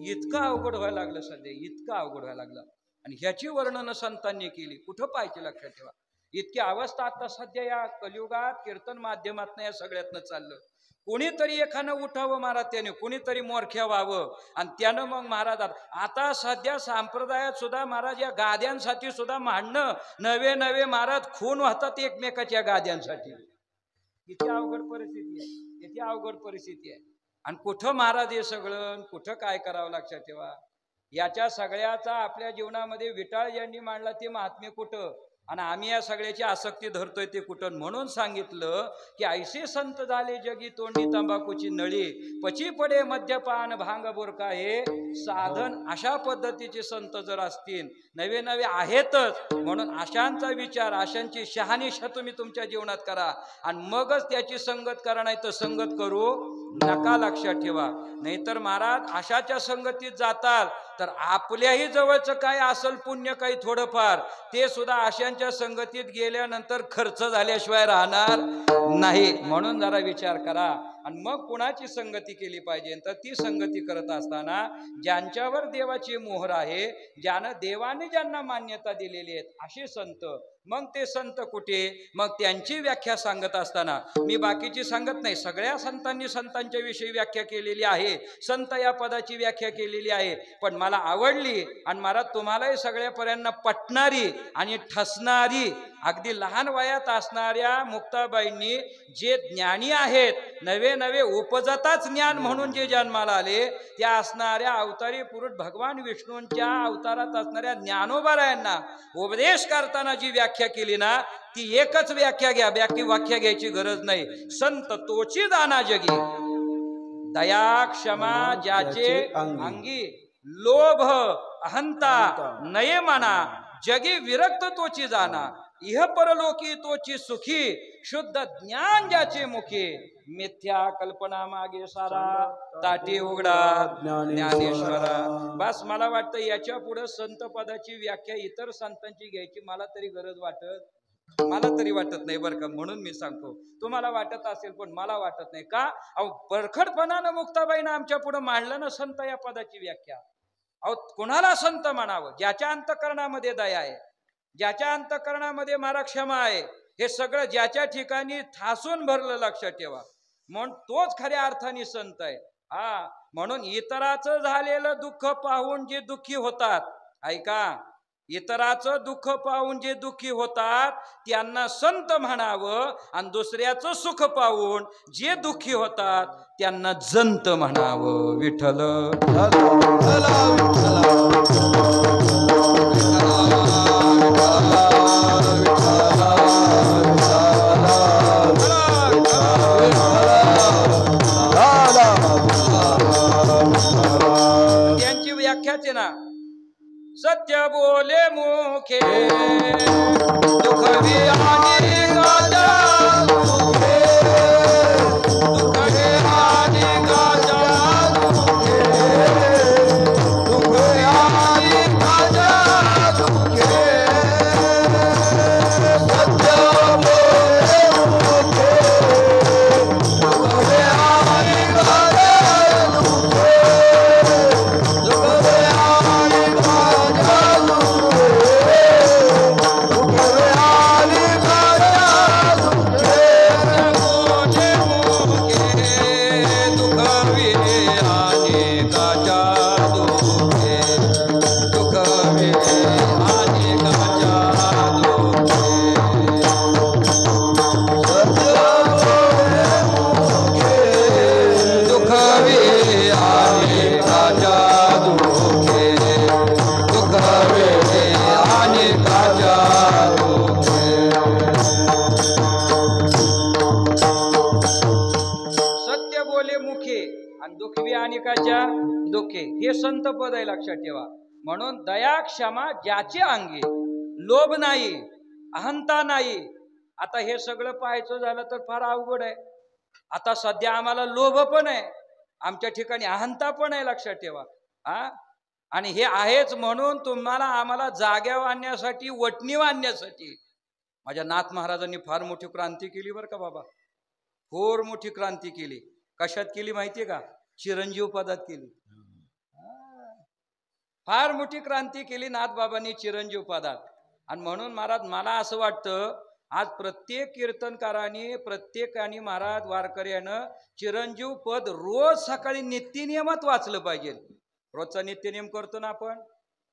इतकं अवघड व्हायला लागलं सध्या, इतकं अवघड व्हायला लागलं. आणि ह्याची वर्णन संतांनी केली, कुठं पाहिजे, लक्षात ठेवा. इतकी अवस्था आता सध्या या कलियुगात कीर्तन माध्यमातनं या सगळ्यातनं चाललं. कोणीतरी एखादं उठावं महाराज, त्याने कोणीतरी मोरख्या व्हावं आणि त्यानं मग महाराज. आता सध्या संप्रदायात सुद्धा महाराज या गाद्यांसाठी सुद्धा भांडणं, नवे नवे महाराज खून वाहतात एकमेकाच्या गाद्यांसाठी. किती अवघड परिस्थिती आहे, किती अवघड परिस्थिती आहे. आणि कुठं महाराज हे सगळं, कुठं काय करावं, लक्षात ठेवा. याच्या सगळ्याचा आपल्या जीवनामध्ये विटाळ यांनी मांडला ते महात्म्य कुठं, आणि आम्ही या सगळ्याची आसक्ती धरतोय ते कुठं. म्हणून सांगितलं की ऐसे संत झाले जगी तोंडी तंबाखूची नळी, पची पडे मद्यपान भांग बुरका हे साधन. अशा पद्धतीचे संत जर असतील, नवे नवे आहेतच, म्हणून अशांचा विचार, अशांची शहानिशा तुम्ही तुमच्या जीवनात करा आणि मगच त्याची संगत करा, नाही तर संगत करू नका, लक्षात ठेवा. नाहीतर महाराज अशाच्या संगतीत जाताल तर आपल्याही जवळचं काय असल पुण्य काही थोडंफार ते सुद्धा अशांच्या संगतीत गेल्यानंतर खर्च झाल्याशिवाय राहणार नाही. म्हणून जरा विचार करा आणि मग कुणाची संगती केली पाहिजे. तर ती संगती करत असताना ज्यांच्यावर देवाची मोहर आहे, ज्यानं देवाने ज्यांना मान्यता दिलेली आहे असे संत. मग ते संत कुठे, मग त्यांची व्याख्या सांगत असताना मी बाकीची सांगत नाही, सगळ्या संतांनी संतांच्या विषयी व्याख्या केलेली आहे, संत या पदाची व्याख्या केलेली आहे. पण मला आवडली आणि मला तुम्हालाही सगळ्यापर्यंत पटणारी आणि ठसणारी, अगदी लहान वयात असणाऱ्या मुक्ताबाईंनी जे ज्ञानी आहेत, नवे नवे उपजताच ज्ञान म्हणून जे जन्माला आले, त्या असणाऱ्या अवतारी पुरुष भगवान विष्णूंच्या अवतारात असणाऱ्या ज्ञानोबारायांना उपदेश करताना जी व्याख्या केली ना, ती एकच व्याख्या घ्या, व्याख्या घ्यायची गरज नाही. संत तोची दाना जगी, दया क्षमा ज्याचे अंगी, लोभ अहंता नये मना, जगी विरक्त तोची जाना, इह परलोकी तोची सुखी, शुद्ध ज्ञान ज्याचे मुखी, मिथ्या कल्पना मागे सारा, ताटी उघडा ज्ञानेश्वरा. बस मला वाटतं याच्या पुढे संत पदाची व्याख्या इतर संतांची घ्यायची मला तरी गरज वाटत नाही बरं का. म्हणून मी सांगतो, तुम्हाला वाटत असेल पण मला वाटत नाही. का? अहो बरखडपणानं मुक्ताबाईनं आमच्या पुढे मांडलं ना संत या पदाची व्याख्या. अहो कुणाला संत म्हणावं? ज्याच्या अंतःकरणामध्ये दया आहे, ज्याच्या अंतःकरणामध्ये मारा क्षमा आहे, हे सगळं ज्याच्या ठिकाणी ठासून भरलं, लक्षात ठेवा. म्हणून तोच खऱ्या अर्थाने संत आहे. म्हणून इतराचं झालेलं दुःख पाहून जे दुःखी होतात, ऐका, इतराचं दुःख पाहून जे दुःखी होतात त्यांना संत म्हणावं आणि दुसऱ्याचं सुख पाहून जे दुःखी होतात त्यांना जंत म्हणावं. विठ्ठल त्यांची व्याख्याच आहे ना, सत्य बोले मुखे दुःख विहानी गाजा मुखे, दुःख विहानी गाजा मुखे, दुःख विहानी गाजा मुखे, सत्य बोले मुखे दुःख विहानी गाजा मुखे, दुःख विहानी गाजा ते संत पद आहे, लक्षात ठेवा. म्हणून दया क्षमा ज्याचे अंगी, लोभ नाही, अहंता नाही. आता हे सगळं पाहायचं झालं तर फार अवघड आहे. आता सध्या आम्हाला लोभ पण आहे, आमच्या ठिकाणी अहंता पण आहे, लक्षात ठेवा. आणि हे आहेच म्हणून तुम्हाला आम्हाला जाग्यावर आणण्यासाठी, वटणीवर आणण्यासाठी माझ्या नाथ महाराजांनी फार मोठी क्रांती केली बरं का बाबा. फार मोठी क्रांती केली. कशात केली माहितीये का? चिरंजीव पदात केली. फार मोठी क्रांती केली नाथबाबांनी चिरंजीव पदात. आणि म्हणून महाराज मला असं वाटतं आज प्रत्येक कीर्तनकाराने, प्रत्येकाने महाराज वारकऱ्यानं चिरंजीव पद रोज सकाळी नित्यनियमात वाचलं पाहिजे. रोजचा नित्यनियम करतो ना आपण.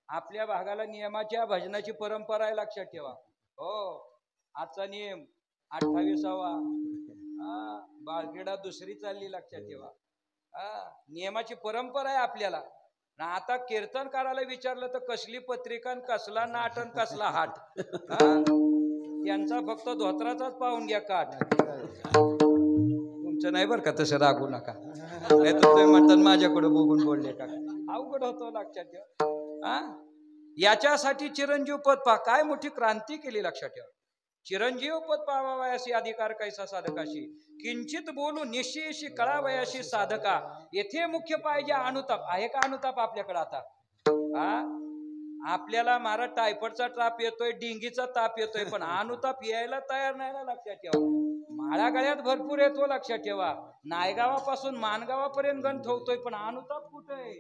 आपल्या भागाला नियमाच्या भजनाची परंपरा आहे, लक्षात ठेवा. हो, आजचा नियम 28वा. बाळखेडा दुसरी चालली, लक्षात ठेवा. नियमाची परंपरा आहे आपल्याला. आता कीर्तनकाराला विचारलं तर कसली पत्रिका, कसला नाट, कसला हाट. त्यांचा फक्त धोत्राचाच पाहून घ्या काठ. तुमचं नाही बरं का, तसं रागू नका. नाही तर तुम्ही म्हणतात माझ्याकडे बघून बोलले का. अवघड होतो, लक्षात ठेवा. याच्यासाठी चिरंजीव पद पहा, काय मोठी क्रांती केली, लक्षात ठेवा. चिरंजीव पद पावावयाशी अधिकार कैसा साधकाशी, किंचित बोलू निश्चयशी कळावयाशी साधका. येथे मुख्य पाहिजे अनुताप. आहे का अनुताप आपल्याकडे आता? आपल्याला महाराज टायफॉइडचा ताप येतोय, डेंगीचा ताप येतोय, पण अनुताप यायला तयार नाही ना, लक्षात ठेवा. माळा गळ्यात भरपूर येतो, लक्षात ठेवा. नायगावापासून मानगावापर्यंत गण ठेवतोय, पण अनुताप कुठे आहे?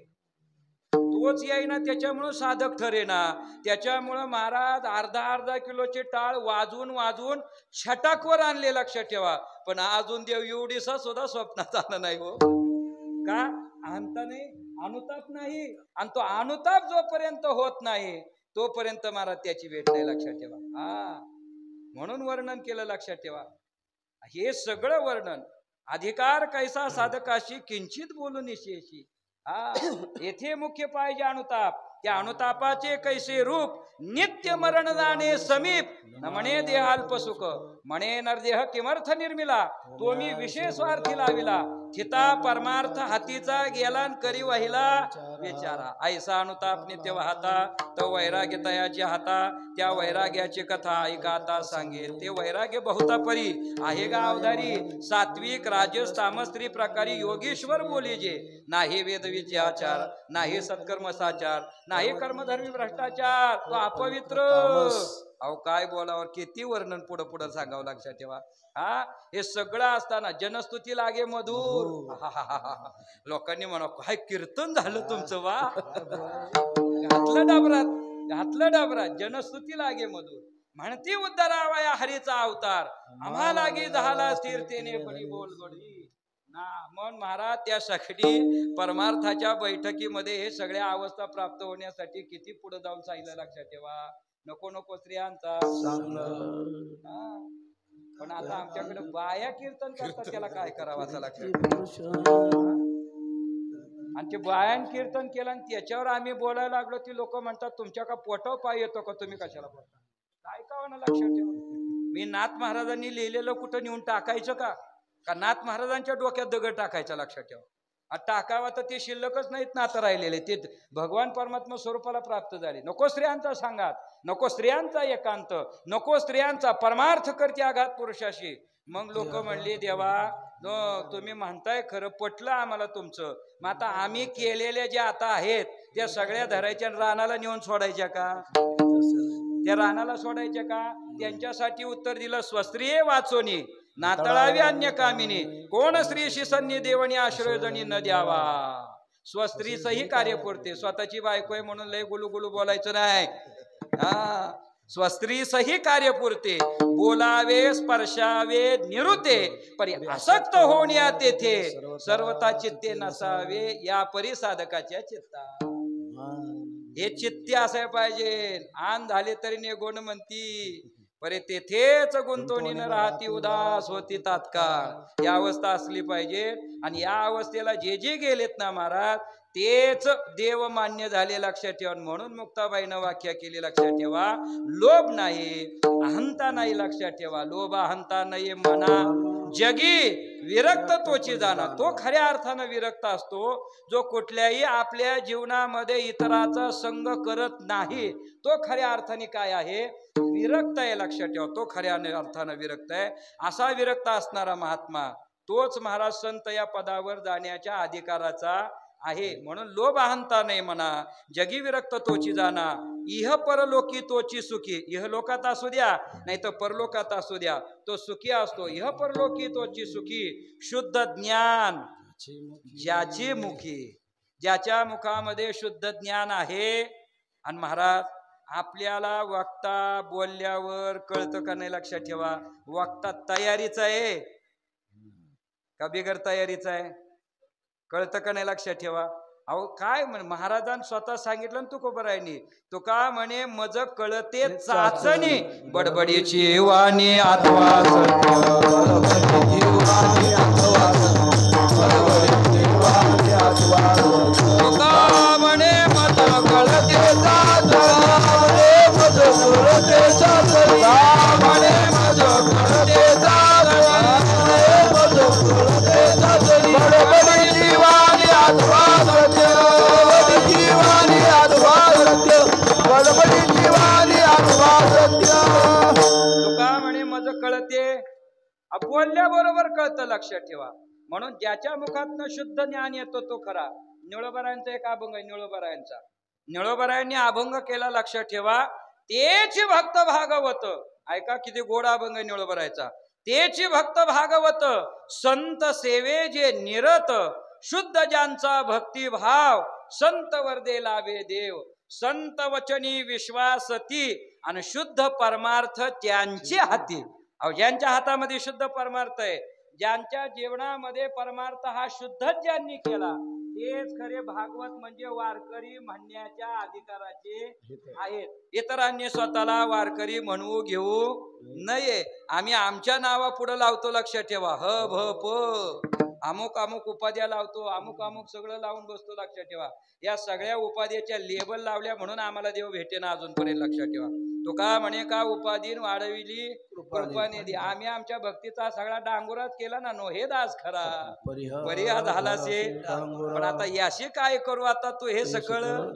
तोच येईना, त्याच्यामुळं साधक ठरेना. त्याच्यामुळं महाराज अर्धा किलोचे टाळ वाजवून वाजवून छटाकवर आणले, लक्षात ठेवा. पण अजून देव एवढीसा सुद्धा स्वप्नात आला नाही हो. का? अहंता नाही, अनुताप नाही. आणि तो अनुताप जोपर्यंत होत नाही तोपर्यंत महाराज त्याची भेट नाही, लक्षात ठेवा. म्हणून वर्णन केलं, लक्षात ठेवा. हे सगळं वर्णन अधिकार कैसा साधकाशी किंचित बोलून निश्चयशी. येथे मुख्य पाहिजे अनुताप. त्या अनुतापाचे कैसे रूप, नित्य मरण जाणे समीप. न म्हणे देहाल्प सुख, म्हणे नरदेह किमर्थ निर्मिला. तो मी विशेष स्वार्थी लाविला, थिता परमार्थ हातीचा गेला करी वाहिला विचारा. ऐसा अनुताप नित्य वाहता, तो वैराग्य तयाची हाता. त्या वैराग्याची कथा ऐका आता सांगेल. ते वैराग्य बहुता परी आहे गा अवधारी. सात्विक राजस तामस स्त्री प्रकारी योगेश्वर बोले जे. नाही वेद विचार, नाही सत्कर्म साचार, नाही कर्मधर्मी भ्रष्टाचार, तो अपवित्र. अहो काय बोलावर, किती वर्णन पुढं पुढं सांगावं, लक्षात ठेवा. हे सगळं असताना जनस्तुती लागे मधुर. लोकांनी म्हणा काय कीर्तन झालं तुमचं, वा. घातलं डबरात जनस्तुती लागे मधुर. म्हणती उद्धरावया हरीचा अवतार, आम्हा लागे झाला स्थिरतेने पडी बोल गडी ना. मन महाराज त्यासाठी परमार्थाच्या बैठकीमध्ये हे सगळ्या अवस्था प्राप्त होण्यासाठी किती पुढे जाऊन सांगितलं, लक्षात ठेवा. नको स्त्रियांचा पण आता आमच्याकडे बाया कीर्तन करतात, त्याला काय करावं असं लक्षात ठेवा. आणि ते बायान कीर्तन केलं आणि त्याच्यावर आम्ही बोलायला लागलो, ती लोक म्हणतात तुमच्या का पोटाव पाय येतो का, तुम्ही कशाला बोलता. काय का ना, लक्षात ठेवा. मी नाथ महाराजांनी लिहिलेलं कुठं नेऊन टाकायचं का नाथ महाराजांच्या डोक्यात दगड टाकायचा, लक्षात ठेवा. टाकावा तर ते शिल्लकच नाहीत ना आता राहिलेले, ते भगवान परमात्मा स्वरूपाला प्राप्त झाले. नको स्त्रियांचा सांगात, नको स्त्रियांचा एकांत, नको स्त्रियांचा परमार्थ करते आघात पुरुषाशी. मग लोक म्हणले देवा तुम्ही म्हणताय खरं, पटलं आम्हाला तुमचं. मग आता आम्ही केलेल्या ज्या आता आहेत त्या सगळ्या धरायच्या रानाला नेऊन सोडायच्या का? त्या रानाला सोडायच्या का? त्यांच्यासाठी उत्तर दिलं, स्वस्त्रिये वाचोनी नातळावी अन्य कामिनी, कोण स्त्रीशी सन्नी देवणी आश्रय जणी न द्यावा. स्वस्त्रीचंही कार्य करते, स्वतःची बायको आहे म्हणून लय गुलू बोलायचं नाही. स्वस्त्रीचंही कार्य पुरते, बोलावे स्पर्शावे निरुते, परी आसक्त होण्या तेथे सर्वता चित्ते नसावे या परी साधकाच्या चित्ता. हे चित्ते असाय पाहिजे. आन झाले तरी निगोण म्हणती, परे तेथेच गुंतवणीनं राहती उदास होती तात्काळ. या अवस्था असली पाहिजे. आणि या अवस्थेला जे गेलेत ना महाराज, तेच देव मान्य झाले, लक्षात ठेवा. म्हणून मुक्ताबाईनं व्याख्या केली, लक्षात ठेवा. लोभ नाही, अहंता नाही, लक्षात ठेवा. लोभ अहंता नाही मना जगी विरक्त तोची जाणा. तो खऱ्या अर्थानं विरक्त असतो जो कुठल्याही आपल्या जीवनामध्ये इतराचा संग करत नाही. तो खऱ्या अर्थाने काय आहे? विरक्त आहे, लक्षात ठेवा. तो खऱ्या अर्थानं विरक्त आहे. असा विरक्त असणारा महात्मा तोच महाराज संत या पदावर जाण्याच्या अधिकाराचा आहे. म्हणून लोभ अहंता नाही म्हणा जगी विरक्त तोची जाणा. इह परलोकी तोची सुखी. इह लोकात असू द्या नाही तर परलोकात असू द्या, तो सुखी असतो. इह परलोकी तोची सुखी. शुद्ध ज्ञान ज्याची मुखी, ज्याच्या मुखामध्ये शुद्ध ज्ञान आहे. आणि महाराज आपल्याला वक्ता बोलल्यावर कळतं का नाही, लक्षात ठेवा. वक्ता तयारीचा आहे का बिगर तयारीचा आहे? कळतं का नाही, लक्षात ठेवा. अहो काय म्हणे महाराजांनी स्वतः सांगितलं ना तुकोबरायांनी. तुका म्हणे मज कळते चाचणी बडबडीची वाणी आत्मा तुका म्हणे मज कळते कळते, बोलल्याबरोबर कळतं, लक्षात ठेवा. म्हणून ज्याच्या मुखातनं शुद्ध ज्ञान येतो तो खरा. निळोबरायांचा एक अभंग आहे, निळोबरायांचा. निळोबरायांनी अभंग केला, लक्षात ठेवा. तेच भक्त भागवत. ऐका किती गोड अभंग आहे निळोबरायचा. तेच भक्त भागवत संत सेवे जे निरत. शुद्ध ज्यांचा भक्तिभाव संत वर्दे लाभे देव. संत वचनी विश्वासती आणि शुद्ध परमार्थ त्यांच्या हाती. अहो ज्यांच्या हातामध्ये शुद्ध परमार्थ आहे, ज्यांच्या जीवनामध्ये परमार्थ हा शुद्ध ज्यांनी केला तेच खरे भागवत म्हणजे वारकरी म्हणण्याच्या अधिकाराचे आहेत. इतरांनी स्वतःला वारकरी म्हणू घेऊ नये. आम्ही आमच्या नावा पुढे लावतो, लक्षात ठेवा. ह भ प अमुक अमुक उपाध्या लावतो, अमुक अमुक सगळं लावून बसतो, लक्षात ठेवा. या सगळ्या उपाध्याच्या लेबल लावल्या म्हणून आम्हाला देव भेटेना अजूनपर्यंत, लक्षात ठेवा. तो का म्हणे का उपाधीन वाढविली कृपानिधी. आम्ही आमच्या भक्तीचा सगळा डांगुराच केला ना. नो हे दास खरा परिहा झालासे. पण आता याशी काय करू आता तू हे सगळं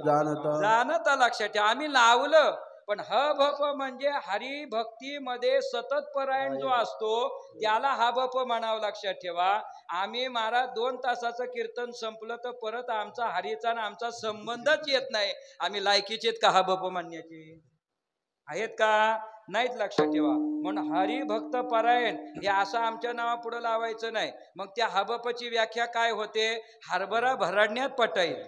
जाणत, लक्षात ठेवा. आम्ही लावलं पण ह भप म्हणजे हरिभक्तीमध्ये सतत परायण जो असतो त्याला हा भप म्हणावं, लक्षात ठेवा. आम्ही महाराज 2 तासाचं कीर्तन संपलं तर परत आमचा हरीचा आणि आमचा संबंधच येत नाही. आम्ही लायकीचे का हा भप म्हणण्याचे आहेत का? नाहीत, लक्षात ठेवा. म्हणून हरिभक्त परायण हे असं आमच्या नावा पुढे लावायचं नाही. मग त्या हबपची व्याख्या काय होते? हरभरा भरडण्यात पटाईल.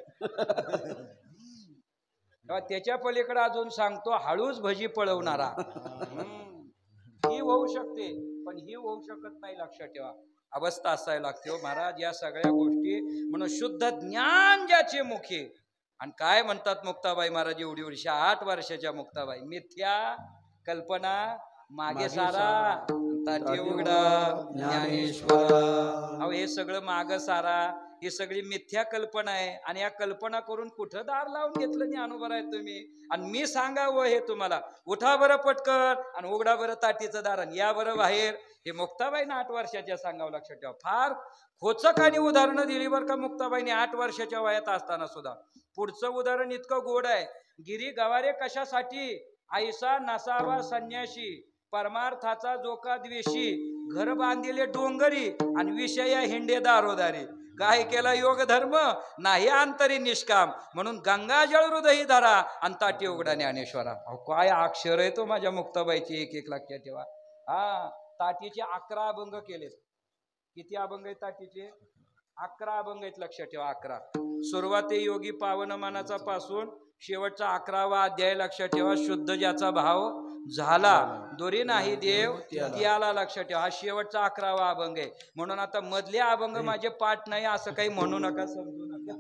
त्याच्या पलीकडे अजून सांगतो हळूच भजी पळवणारा. ही होऊ शकते पण ही होऊ शकत नाही, लक्षात ठेवा. अवस्था असायला लागते हो महाराज या सगळ्या गोष्टी. म्हणून शुद्ध ज्ञान ज्याचे मुखे. आणि काय म्हणतात मुक्ताबाई महाराज, एवढी वर्ष 8 वर्षाच्या मुक्ताबाई. मिथ्या कल्पना मागे सारा ताटी उघडा ज्ञानेश्वरा. अहो हे सगळं माग सारा, ही सगळी मिथ्या कल्पना आहे. आणि या कल्पना करून कुठं दार लावून घेतलं ज्ञानोबर आहे तुम्ही. आणि मी सांगावं हे तुम्हाला, उठा बरं पटकन आणि उघडा बरं ताटीचं दार आणि या बरं बाहेर. हे मुक्ताबाईनं 8 वर्षाच्या सांगावं, लक्षात ठेवा. फार खोचक आणि उदाहरणं दिली बरं का मुक्ताबाईने 8 वर्षाच्या वयात असताना सुद्धा. पुढचं उदाहरण इतकं गोड आहे. गिरी गवारे कशासाठी? ऐसा नसावा संन्याशी, परमार्थाचा जोका द्वेषी, घर बांधिले डोंगरी आणि विषया हिंडे दारोदारी. काय केला योग धर्म नाही अंतरी निष्काम, म्हणून गंगाजळ हृदयी धरा आणि ताटी उघडा ज्ञानेश्वरा. काय अक्षर आहे तो माझ्या मुक्ताबाईची, एक एक लक्षात ठेवा. हा ताटीचे 11 अभंग केलेत. किती अभंग आहेत ताटीचे? 11 अभंग आहेत, लक्षात ठेवा. 11. सुरुवाती योगी पावन मनाचा पासून शेवटचा 11वा अध्याय, लक्षात ठेवा. शुद्ध ज्याचा भाव झाला दोरी नाही देव त्याला, लक्षात ठेवा. हा शेवटचा 11वा अभंग आहे. म्हणून आता मधले अभंग माझे पाठ नाही असं काही म्हणू नका, समजू नका.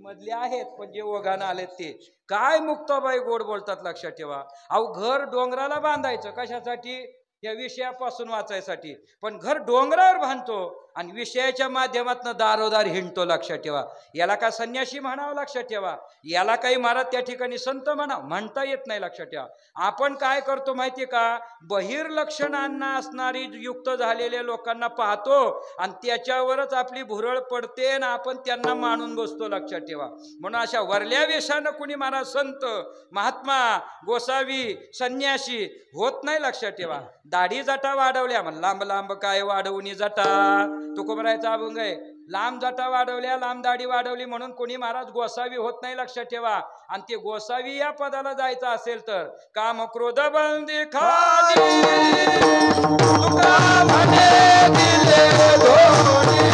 मधले आहेत पण जे ओघानं आलेत ते. काय मुक्ताबाई गोड बोलतात, लक्षात ठेवा. अहो घर डोंगराला बांधायचं कशासाठी? या विषयापासून वाचायसाठी. पण घर डोंगरावर बांधतो आणि विषयाच्या माध्यमातून दारोदार हिंडतो, लक्षात ठेवा. याला का संन्यासी म्हणावं, लक्षात ठेवा. याला काही महाराज त्या ठिकाणी संत म्हणता येत नाही, लक्षात ठेवा. आपण काय करतो माहितीये का, बहिर्लक्षणांना असणारी युक्त झालेल्या लोकांना पाहतो आणि त्याच्यावरच आपली भुरळ पडते आणि आपण त्यांना मानून बसतो, लक्षात ठेवा. म्हणून अशा वरल्या वेशानं कुणी महाराज संत महात्मा गोसावी संन्यासी होत नाही, लक्षात ठेवा. दाढी जटा वाढवल्या म्हण, लांब लांब काय वाढवणी जटा, तुकोबरायचा अभंग आहे. लांब जटा वाढवल्या, लांब दाढी वाढवली म्हणून कोणी महाराज गोसावी होत नाही, लक्षात ठेवा. आणि ते गोसावी या पदाला जायचं असेल तर काम क्रोध बंदी खाली तुका म्हणे दिले धोणी,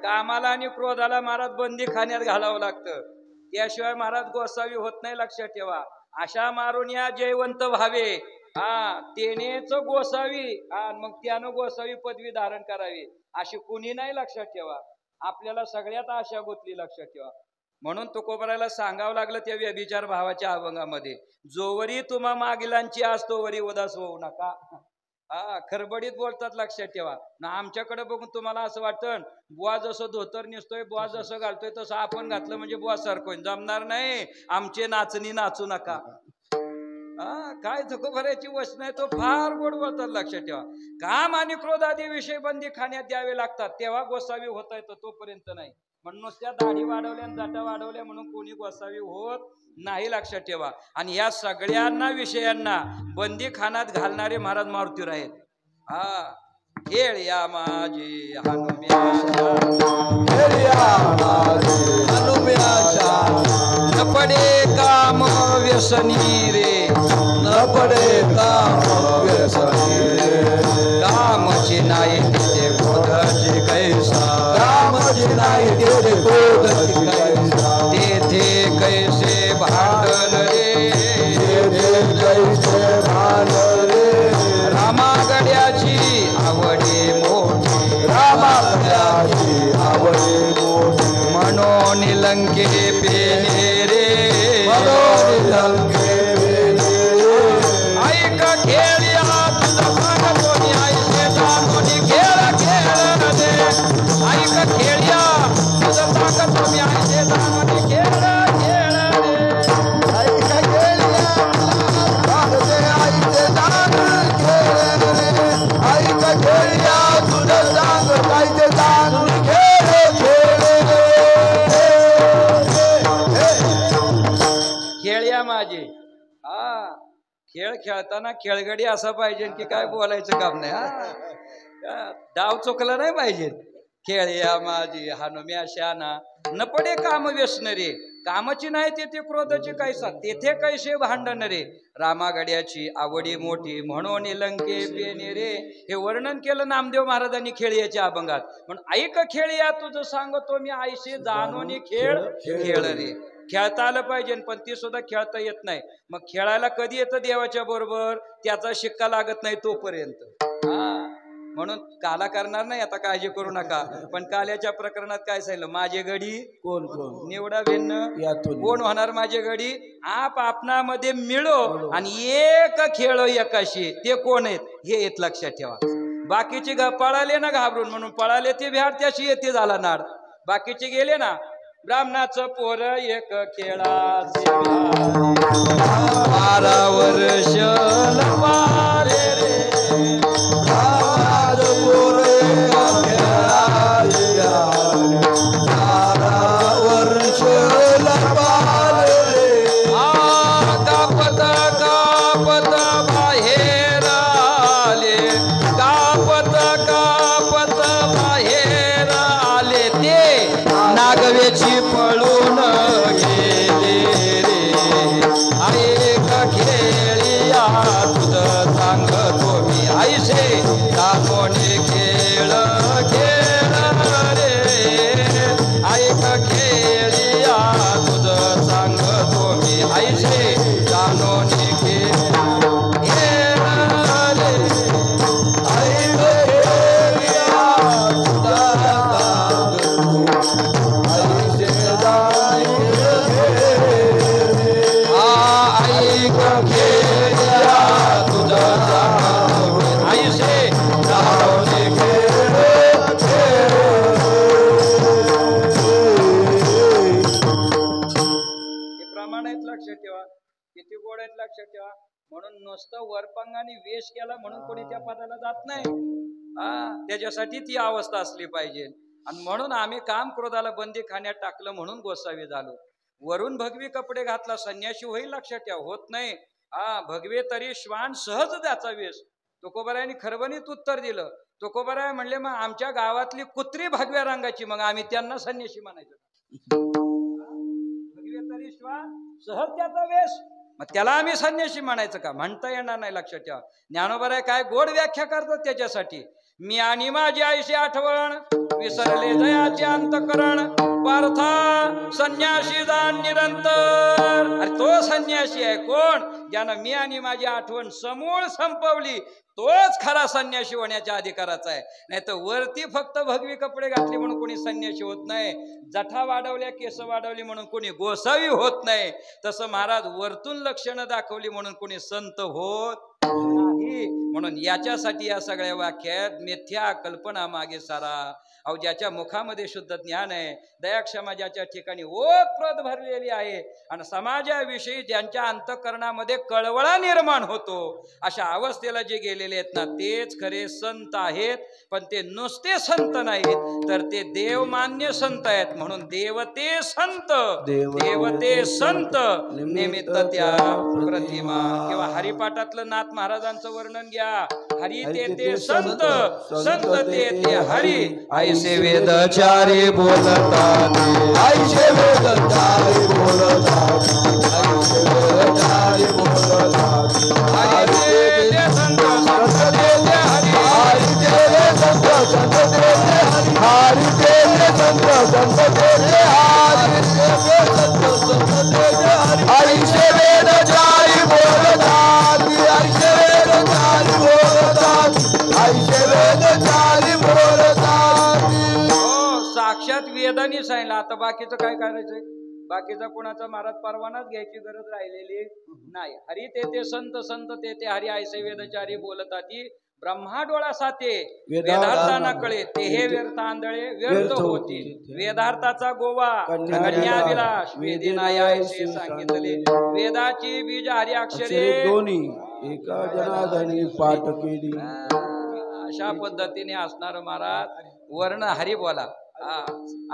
कामाला आणि क्रोधाला महाराज बंदी खाण्यात घालावं लागतं, त्याशिवाय महाराज गोसावी होत नाही, लक्षात ठेवा. अशा मारून या जयवंत व्हावे, तेनेच गोसावी, मग त्यानं गोसावी पदवी धारण करावी, अशी कुणी नाही, लक्षात ठेवा. आपल्याला सगळ्यात आशा गुंतली, लक्षात ठेवा. म्हणून तुकोबरायला सांगावं लागलं त्या व्यभिचार भावाच्या अभंगामध्ये, जोवरी तुम्हा मागिलांची आज तोवरी उदास होऊ नका. खरबडीत बोलतात, लक्षात ठेवा. ना आमच्याकडे बघून तुम्हाला असं वाटतं बुवा जसं धोतर नेसतोय, बुवा जसं घालतोय तसं आपण घातलं म्हणजे बुवा सारखं जमणार नाही, आमचे नाचणी नाचू नका. काय तुकोबरायची वचन आहे, तो फार गोड बोलतात, लक्षात ठेवा. काम आणि क्रोध आदी विषय बंदी खाण्यात द्यावे लागतात, तेव्हा गोसावी होता येतं, तोपर्यंत नाही. म्हणून नुसत्या दाढी वाढवल्या आणि जाटा वाढवल्या म्हणून कोणी गोसावी होत नाही, लक्षात ठेवा. आणि या सगळ्यांना विषयांना बंदी खाण्यात घालणारे महाराज मारुतीवर आहेत. खेळ या माझी हनुम्याच्या, न पडे काम व्यसनी रे, न पडे काम व्यसनी रे, कामची नाही तिथे क्रोधाची कैसा, कामची नाही तिथे क्रोधाची कैसा, तेथे कैसे भांडण रे, तेथे कैसे भांडण रे, रामागड्याची आवडे मोठी, रामागड्याची आवडे मोठी, म्हणून लंके पेने रे, म्हणून लंके पेने रे, ऐक खेळ्या तुझा सांगतो मी ऐसे जाणून खेळ खेळ रे, ऐक खेळ्या तुझा सांगतो मी ऐसे जाणून खेळ खेळ रे, ऐक खेळ्या सांगते ऐसे जाणून खेळ रे, ऐक खेळ्या तुझा सांगतो ऐसे जाणून खेळ खेळ रे. खेळ्या माझी. खेळ खेळताना खेळगडी असा पाहिजे की काय बोलायचं काम नाही, डाव चुकला नाही पाहिजे. खेळ्या माझी हनुम्या शाना, न पडे काम व्यसन रे, कामाची नाही तेथे क्रोधाची कैसा, तेथे कैसे भांडण रे, रामागड्याची आवडी मोठी, म्हणून लंके पेने रे. हे वर्णन केलं नामदेव महाराजांनी खेळ्याच्या अभंगात. म्हणून ऐक खेळ्या तुझं सांगतो मी ऐसे जाणून खेळ खेळ रे. खेळता आलं पाहिजे, पण ती सुद्धा खेळता येत नाही. मग खेळायला कधी येतं देवाच्या बरोबर, त्याचा शिक्का लागत नाही तोपर्यंत. म्हणून काला करणार नाही, आता काळजी करू नका. पण काल्याच्या प्रकरणात काय सांगितलं, माझे गडी कोण कोण निवडा भिन्न, यातून कोण होणार माझे गडी, आप आपणामध्ये मिळो आणि एक खेळ एकाशी, ते कोण आहेत हे येत लक्षात ठेवा. बाकीचे पळाले ना घाबरून, म्हणून पळाले ते बिहार त्याशी येते झाला नाड. बाकीचे गेले ना, ब्राह्मणाचं पोर एक खेळाचे 12 वर्ष लवारे रे, पळून गेले रे ऐक खेळिया तुझं सांगतो मी आईसे दानोने खेळ खेळ रे ऐक खेळिया तुझं सांगतो मी आईसे दानोने खेळ लक्षात ठेवा. म्हणून नुसतं वरपांगाने वेश केला म्हणून कोणी त्या पदाला जात नाही. त्याच्यासाठी ती अवस्था असली पाहिजे. आणि म्हणून आम्ही काम क्रोधाला बंदी खाण्यात टाकलं म्हणून गोसावी झालो. वरून भगवी कपडे घातला संन्याशी होईल लक्षात ठेवा. होत नाही. भगवे तरी श्वान सहज त्याचा वेश. तुकोबारायांनी खरबनीत उत्तर दिलं. तुकोबाराय म्हणले मग आमच्या गावातली कुत्री भगव्या रंगाची मग आम्ही त्यांना संन्यासी म्हणायचं. भगवे तरी श्वान सहज त्याचा वेश मग त्याला आम्ही संन्यासी म्हणायचं का? म्हणता येणार नाही. लक्षात ठेवा. ज्ञानोबराय काय गोड व्याख्या करतात त्याच्यासाठी. मी आणि माझी आईची आठवण विसरले जयाचे अंतकरण पार्था संन्यासी जाण निरंतर. अरे तो संन्यासी आहे कोण? ज्यानं मी आणि माझी आठवण समूळ संपवली तोच खरा संन्यासी होण्याच्या अधिकाराचा आहे. नाही तर वरती फक्त भगवी कपडे घातले म्हणून कोणी संन्यासी होत नाही. जठा वाढवल्या केस वाढवली म्हणून कोणी गोसावी होत नाही. तसं महाराज वरतून लक्षणं दाखवली म्हणून कोणी संत होत नाही. म्हणून याच्यासाठी या सगळ्या वाक्यात मिथ्या कल्पना मागे सारा. अहो ज्याच्या मुखामध्ये शुद्ध ज्ञान आहे, दया क्षमा ज्याच्या ठिकाणी ओतप्रोत भरलेली आहे आणि समाजाविषयी ज्यांच्या अंतःकरणामध्ये कळवळा निर्माण होतो अशा अवस्थेला जे गेलेले आहेत ना तेच खरे संत आहेत. पण ते नुसते संत नाहीत तर ते देवमान्य संत आहेत. म्हणून देवते संत देवते संत निमित्त त्या प्रतिमा. किंवा हरिपाठातलं नाथ महाराजांचं वर्णन घ्या. हरी ते संत संत ते हरी ऐसे वेदचारी बोलतात ऐसे वेदचारी बोलतात ऐसे वेदचारी बोलतात हरी ते संत संत ते हरी हरी ते संत संत ते हरी हरी ते संत संत ते हरी संत संत ते हरी ऐसे वेदचारी बोलतात ऐसे वेदचारी बोलतात ऐसे वेदचारी बोलतात. साक्षात वेदांनी सांगितलं. आता बाकीचं काय करायचंय? बाकीचा कोणाचा महाराज परवानाच घ्यायची गरज राहिलेली नाही. हरी ते संत संत ते हरी ऐसे वेदचारी बोलताती ब्रह्मा डोळा साते वेदार्था न कळे ते हे व्यर्थ आंधळे व्यर्थ होती. वेदार्थाचा गोवा कन्याविलास वेदिनायाचे सांगितले. वेदाची बीज हरी अक्षरे दोन्ही एका जनार्दनी पाठ केली. अशा पद्धतीने असणार महाराज वर्ण हरी बोला.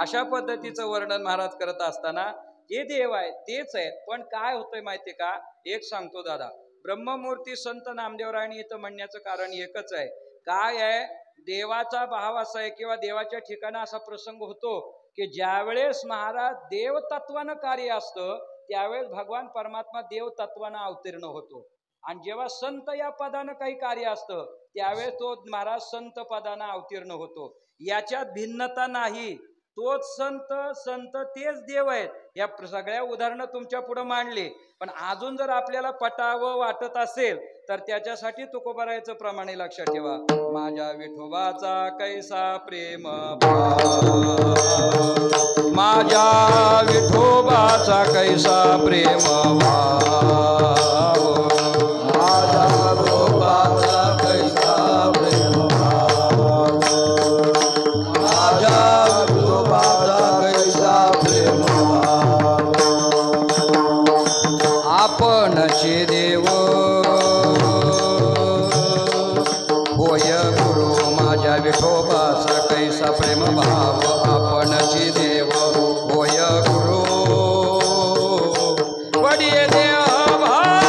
अशा पद्धतीचं वर्णन महाराज करत असताना जे देव आहे तेच आहेत. पण काय होतंय माहितीये का? एक सांगतो दादा. ब्रह्ममूर्ती संत नामदेवरायांनी इथं म्हणण्याचं कारण एकच आहे. काय आहे? देवाचा भाव असा आहे किंवा देवाच्या ठिकाणी असा प्रसंग होतो की ज्यावेळेस महाराज देवतत्वानं कार्य असतं त्यावेळेस भगवान परमात्मा देवतत्वानं अवतीर्ण होतो. आणि जेव्हा संत या पदानं काही कार्य असतं त्यावेळेस तो महाराज संत पदानं अवतीर्ण होतो. याच्यात भिन्नता नाही. तोच संत संत तेच देव आहेत. या सगळ्या उदाहरणं तुमच्या पुढे मांडली. पण अजून जर आपल्याला पटावं वाटत असेल तर त्याच्यासाठी तुकोबारायचं प्रमाणे लक्षात ठेवा. माझ्या विठोबाचा कैसा प्रेम भाव माझ्या विठोबाचा कैसा प्रेम भाव माझ्या विठोबाचा कैसा प्रेम भाव माझ्या विठोबाचा कैसा प्रेम भाव. आपणचे देव होय गुरु माझ्या विठोबाचा कैसा प्रेम भाव. आपणचे देव होय गुरु पडिये देव भाव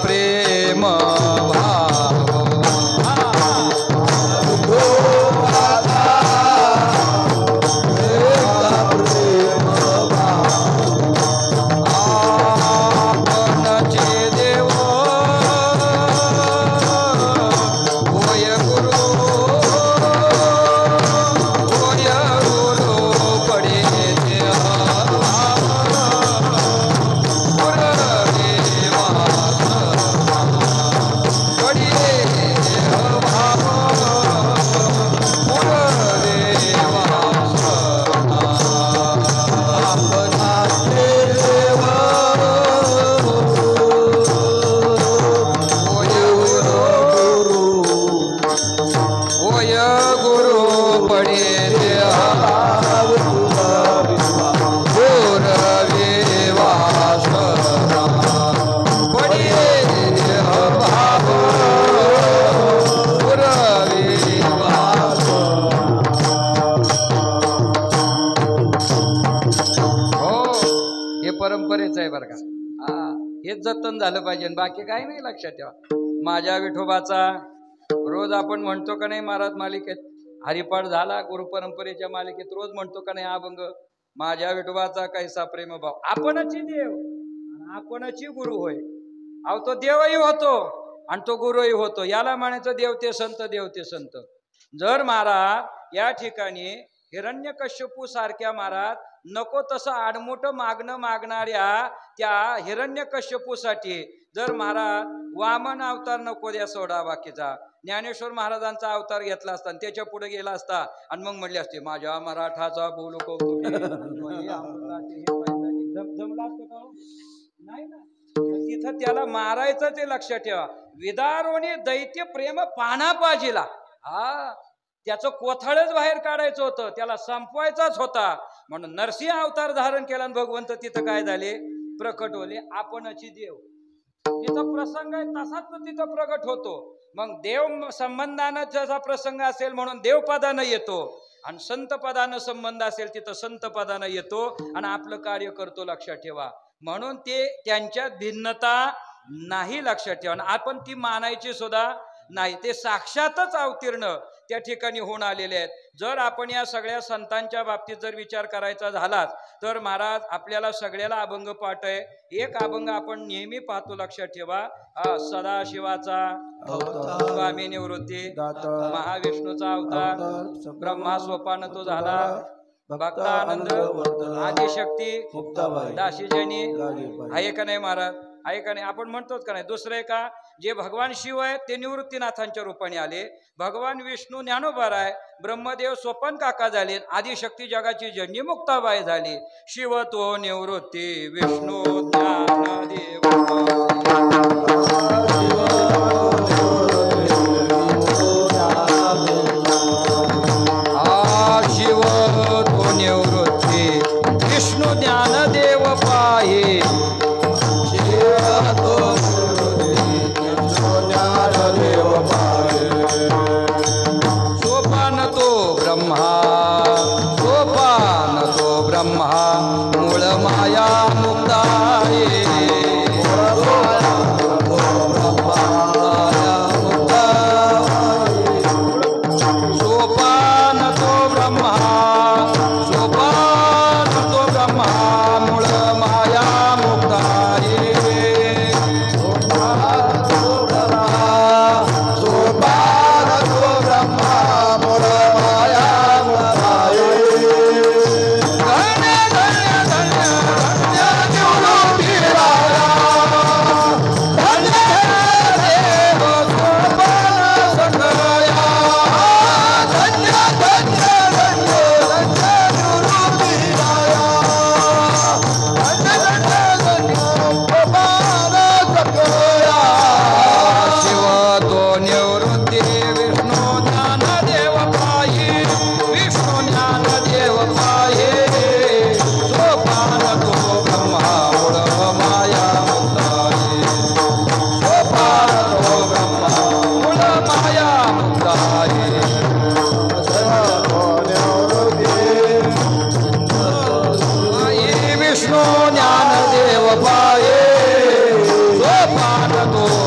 प्रेम भाव परंपरेच आहे बरं का. हेच जतन झालं पाहिजे, बाकी काही नाही. लक्षात ठेवा, माझ्या विठोबाचा रोज आपण म्हणतो का नाही महाराज मालिकेत हरिपाठ झाला, गुरुपरंपरेच्या मालिकेत रोज म्हणतो का नाही अभंग, माझ्या विठोबाचा कैसा प्रेम भाव. आपणची देव आपणची गुरु होय. अहो तो देवही होतो आणि तो गुरुही होतो. याला म्हणायचं देव ते संत, देव ते संत. जर महाराज या ठिकाणी हिरण्यकश्यपू सारख्या महाराज नको तसं आडमोठं मागणं मागणाऱ्या त्या हिरण्यकश्यपूसाठी जर महाराज वामन अवतार नको द्या सोडा बाकीचा, ज्ञानेश्वर महाराजांचा अवतार घेतला असता आणि त्याच्या पुढे गेला असता आणि मग म्हणले असते माझ्या मराठाचा बोलू कौतुके जमला असतं का? नाही ना. तिथं त्याला मारायचं ते लक्षात ठेवा. विदारोने दैत्य प्रेम पाना पाजीला. त्याचं कोथळच बाहेर काढायचं होतं, त्याला संपवायचाच होता. म्हणून नरसिंह अवतार धारण केला आणि भगवंत तिथं काय झाले, प्रकट होले. आपणची देव तिथं प्रसंग आहे तसाच तो तिथं प्रकट होतो. मग देव संबंधानं जसा प्रसंग असेल म्हणून देवपदानं येतो, आणि संत पदानं संबंध असेल तिथं संत पदानं येतो आणि आपलं कार्य करतो. लक्षात ठेवा. म्हणून ते त्यांच्यात भिन्नता नाही. लक्षात ठेवा. आपण ती मानायची सुद्धा नाही. ते साक्षातच अवतीर्ण त्या ठिकाणी होऊन आलेले आहेत. जर आपण या सगळ्या संतांच्या बाबतीत जर विचार करायचा झालाच तर महाराज आपल्याला सगळ्याला अभंग पाठ आहे. एक अभंग आपण नेहमी पाहतो. लक्षात ठेवा. सदाशिवाचा स्वामी निवृत्ती, महाविष्णूचा अवतार, ब्रह्मा सोपान तो झाला, भक्तानंद, आदिशक्ती, दासीजनी आहे का नाही महाराज, आहे का नाही. आपण म्हणतोच का नाही. दुसरं आहे का, जे भगवान शिव आहेत ते निवृत्तीनाथांच्या रूपाने आले, भगवान विष्णू ज्ञानोबार आहे, ब्रह्मदेव सोपन काका झाले, आदिशक्ती जगाची जननी मुक्ताबाई झाली. शिव तो निवृत्ती, विष्णू ज्ञानदेव. शिव तो निवृत्ती, विष्णू ज्ञानदेव पाहे. सोपान तो ब्रह्मा मूळ माया मुक्ताये.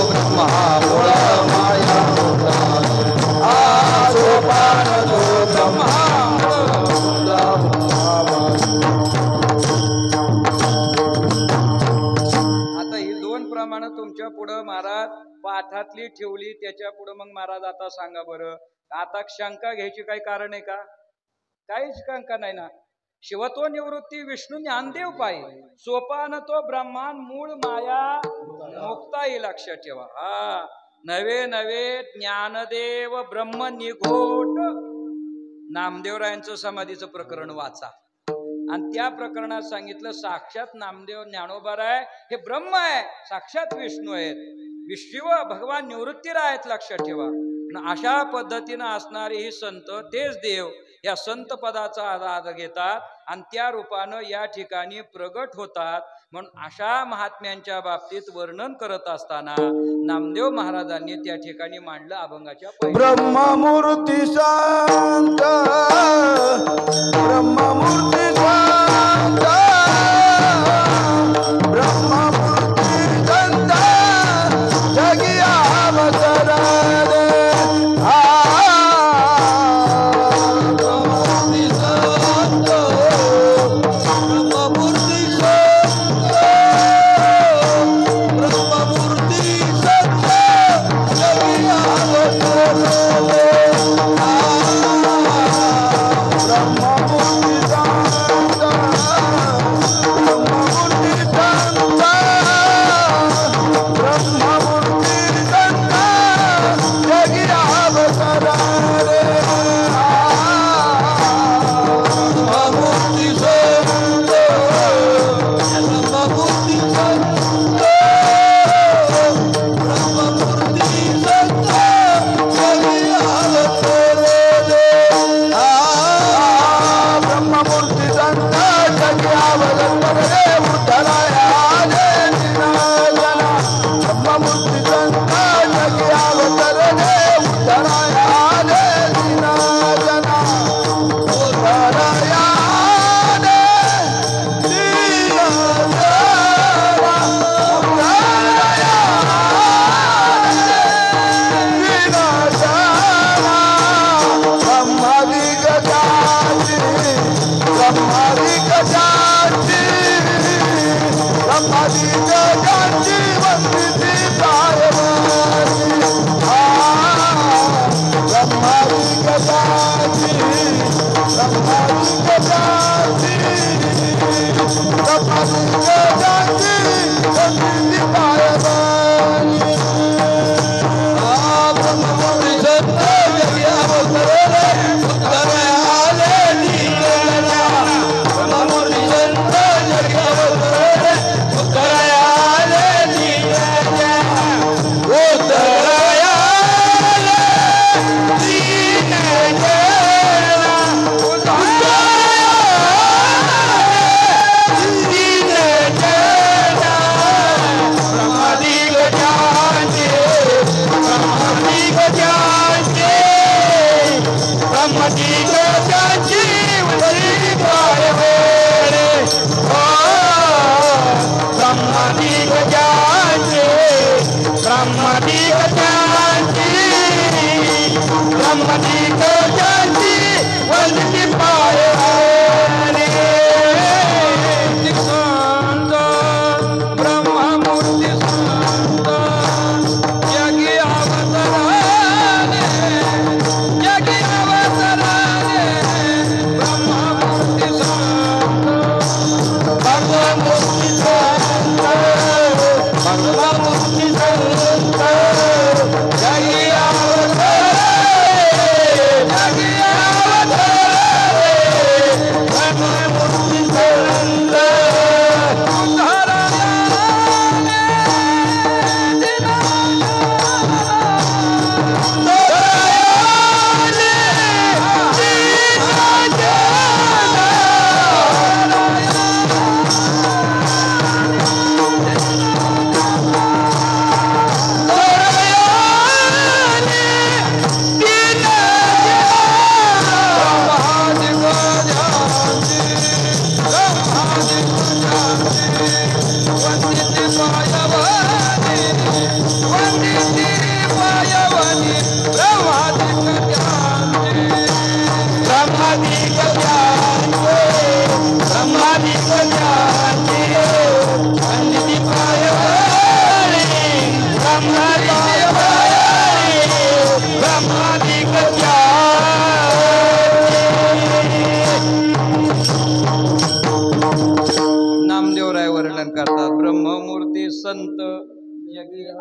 ब्रह्मा मूळ माया सोपान तो ब्रह्मा आता ही दोन प्रमाण तुमच्या पुढं महाराज पाठातली ठेवली, त्याच्या पुढं मग महाराज आता सांगा बरं, आता शंका घ्यायची काही कारण आहे का? काहीच शंका नाही ना. शिवत्व निवृत्ती विष्णू ज्ञानदेव पायी, सोपान तो ब्रह्मान मूळ माया मुक्ता, ही लक्षात ठेवा. हा नवे नवे ज्ञानदेव ब्रह्म निघोट नामदेवरायांचं समाधीचं प्रकरण वाचा, आणि त्या प्रकरणात सांगितलं साक्षात नामदेव ज्ञानोबा आहे, हे ब्रह्म आहे, साक्षात विष्णू आहेत, विष्णू भगवान निवृत्तीराय आहेत, लक्षात ठेवा. अशा पद्धतीनं असणारे ही संत तेच देव या संत पदाचा आधार घेतात आणि त्या रूपानं या ठिकाणी प्रगट होतात. म्हणून अशा महात्म्यांच्या बाबतीत वर्णन करत असताना नामदेव महाराजांनी त्या ठिकाणी मांडलं अभंगाच्या ब्रह्ममूर्ती शांत ब्रह्ममूर्ती शांत ब्रह्ममूर्ती शांत जगी अवतरण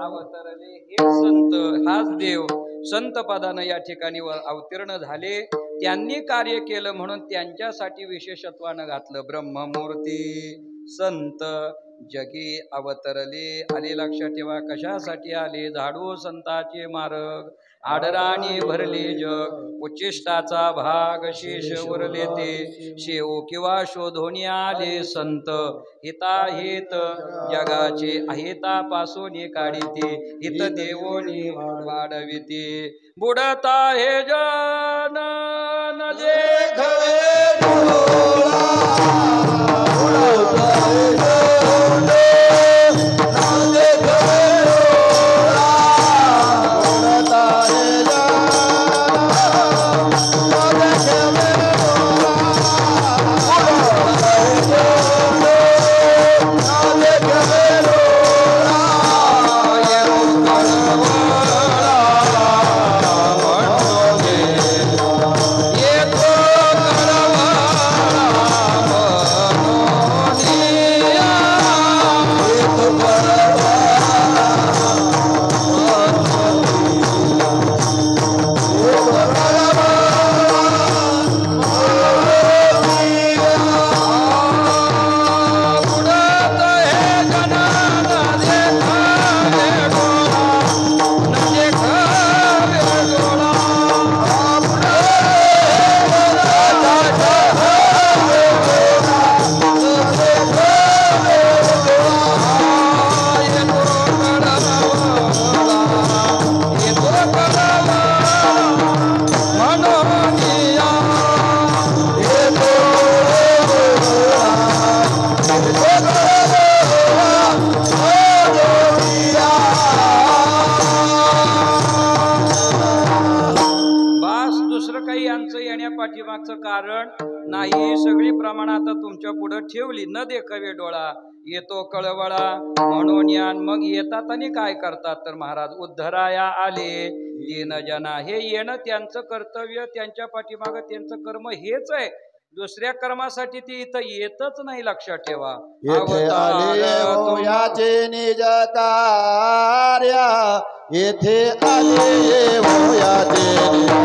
अवतरले हे संत, हाच देव संत पदानं या ठिकाणी अवतीर्ण झाले. त्यांनी कार्य केलं म्हणून त्यांच्यासाठी विशेषत्वानं घातलं ब्रह्ममूर्ती संत जगी अवतरले. आले लक्षात ठेवा. कशासाठी आले? झाडू संताचे मार्ग, आडराणी भरले जग, उच्चिष्टाचा भाग शेष उरले ते, शेव किंवा शोधोनी आले संत, हिताहित जगाचे अहितापासून काढिते, हित देवोनी वाढविते. बुडता हे जन न देखवे पाठीमागचं कारण नाही. सगळी प्रमाणात तुमच्या पुढे ठेवली. न देखवे डोळा येतो कळवळा म्हणून यान. मग येतात आणि काय करतात तर महाराज उद्धराया आले दीन जना. हे येणं त्यांचं कर्तव्य, त्यांच्या पाठीमाग त्यांचं कर्म हेच आहे. दुसऱ्या कर्मासाठी ती इथं येतच नाही. लक्षात ठेवा. याचे निज कार्य येथे आले हो याचे निज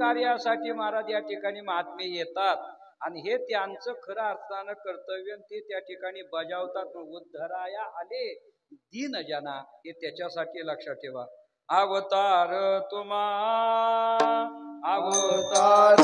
कार्यासाठी महाराज या ठिकाणी महात्मे येतात आणि हे त्यांचं खरं अर्थानं कर्तव्य ते त्या ठिकाणी बजावतात. उद्धराया आले दीन जना हे त्याच्यासाठी लक्षात ठेवा. अवतार तुम्हा अवतार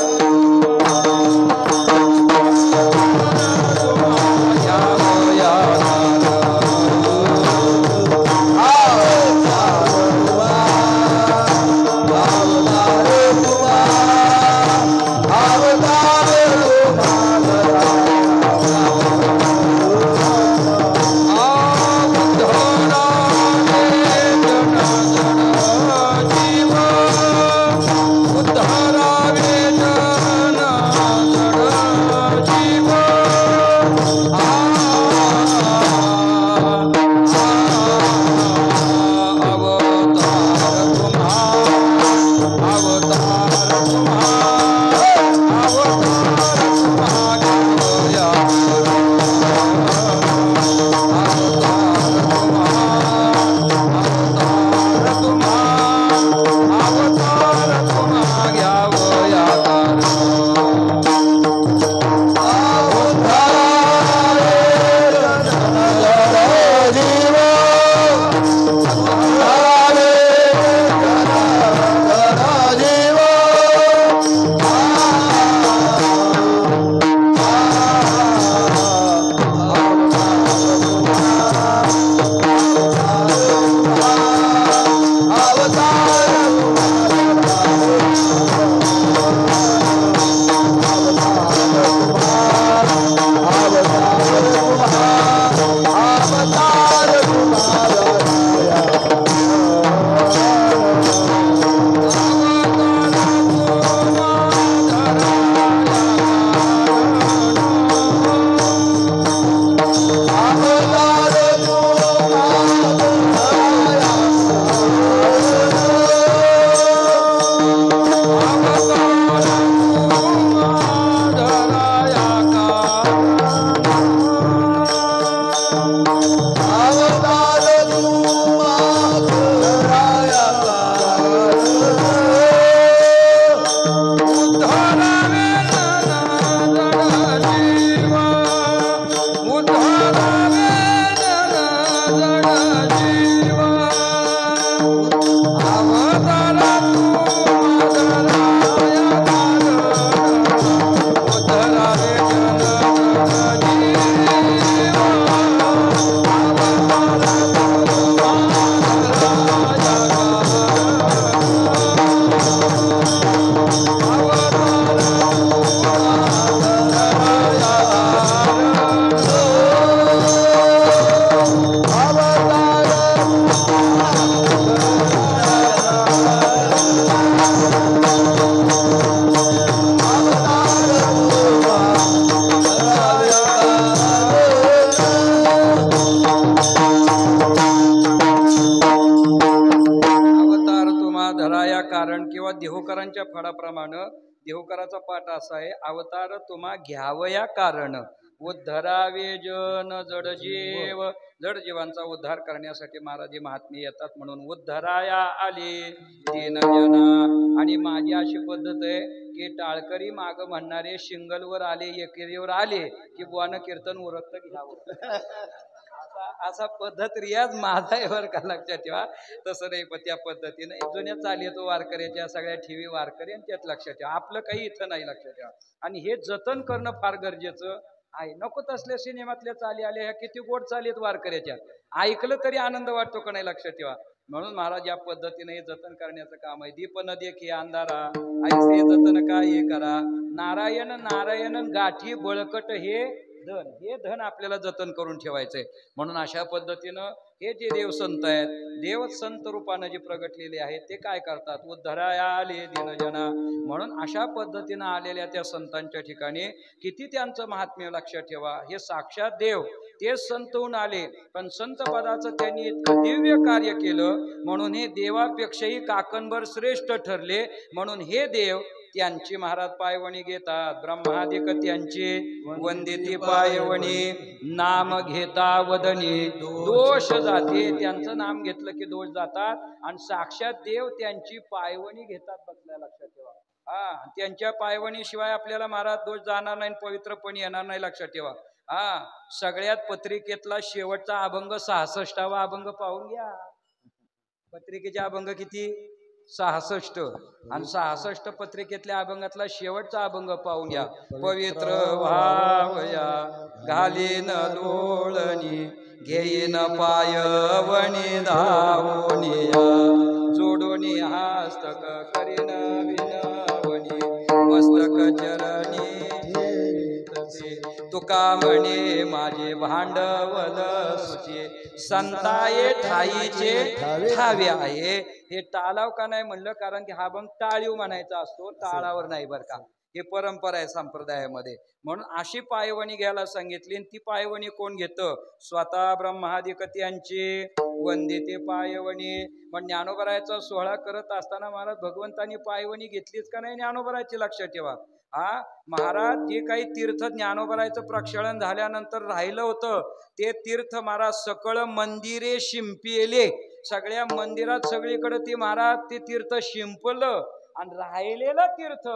देहूकरांच्या फळाप्रमाणे देहूकराचा पाठ असा आहे, अवतार तुम्हा घ्यावया कारण उद्धरावे जन जडजीव. जडजीवांचा उद्धार करण्यासाठी महाराज महात्मे येतात म्हणून उद्धराया आले दीन जना. आणि माझी अशी पद्धत आहे की टाळकरी माग म्हणणारे शिंगलवर आले एकेरीवर आले की बुवानं कीर्तन उरकत घ्यावं. असा पद्धत रियाज माझा यावर का लक्षात ठेवा. तसं नाही, पण त्या पद्धतीने जुन्या चाली येतो वारकऱ्याच्या सगळ्या ठेवी वारकरी आणि त्यात लक्षात ठेवा. आपलं काही इथं नाही, लक्षात ठेवा. आणि हे जतन करणं फार गरजेचं आहे. नको तसल्या सिनेमातल्या चाली आल्या ह्या किती गोड चाली आहेत वारकऱ्याच्या, ऐकलं तरी आनंद वाटतो का नाही, लक्षात ठेवा. म्हणून महाराज या पद्धतीने हे जतन करण्याचं काम आहे. दीप न देखी अंधारा ऐसे जतन काय हे करा. नारायण नारायण गाठी बळकट हे धन, हे धन आपल्याला जतन करून ठेवायचंय. म्हणून अशा पद्धतीनं हे जे देव संत आहेत, देव संत रूपानं जे प्रगटलेले आहेत ते काय करतात, उद्धराया आले दीनजना. म्हणून अशा पद्धतीनं आलेल्या त्या संतांच्या ठिकाणी किती त्यांचं महात्म्य लक्षात ठेवा. हे साक्षात देव ते संत होऊन आले, पण संत पदाचं त्यांनी इतकं दिव्य कार्य केलं म्हणून हे देवापेक्षाही काकणभर श्रेष्ठ ठरले. म्हणून हे देव त्यांची महाराज पायवणी घेतात. ब्रह्मादिक त्यांची वंदिती पायवणी, नाम घेता वदनी दोष जाते. त्यांचं नाम घेतलं की दोष जातात आणि साक्षात देव त्यांची पायवणी घेतात. बसल्या लक्षात ठेवा. त्यांच्या पायवणी शिवाय आपल्याला महाराज दोष जाणार नाही, पवित्रपणी येणार नाही, लक्षात ठेवा. सगळ्यात पत्रिकेतला शेवटचा अभंग 66वा अभंग पाहून घ्या. पत्रिकेचे अभंग किती? 66. आणि 66 पत्रिकेतल्या अभंगातला शेवटचा अभंग पाहून घ्या. पवित्र व्हावया घालीन लोळणी, घेईन पायवणी धावोनिया, जोडोनी हस्तक करीन विनवणी, मस्तक चरणी तुका म्हणे माझे भांडवल सुचे, संताये ठाईचे ठावे आहे. हे टाळाव का नाही म्हणलं? कारण की हा अभंग टाळीव म्हणायचा असतो, टाळावर नाही बरं का. हे परंपरा आहे संप्रदायामध्ये. म्हणून अशी पायवणी घ्यायला सांगितली. ती पायवणी कोण घेतं? स्वतः ब्रह्मादिकती यांची वंदिते पायवणी. पण ज्ञानोबरायाचा सोहळा करत असताना महाराज भगवंतांनी पायवणी घेतलीच का नाही ज्ञानोबरायाची? लक्षात ठेवा. महाराज जे काही तीर्थ ज्ञानोबरायचं प्रक्षालन झाल्यानंतर राहिलं होतं ते तीर्थ महाराज सकळ मंदिरे शिंपिले. सगळ्या मंदिरात सगळीकडे ते महाराज ते तीर्थ शिंपलं आणि राहिलेलं तीर्थ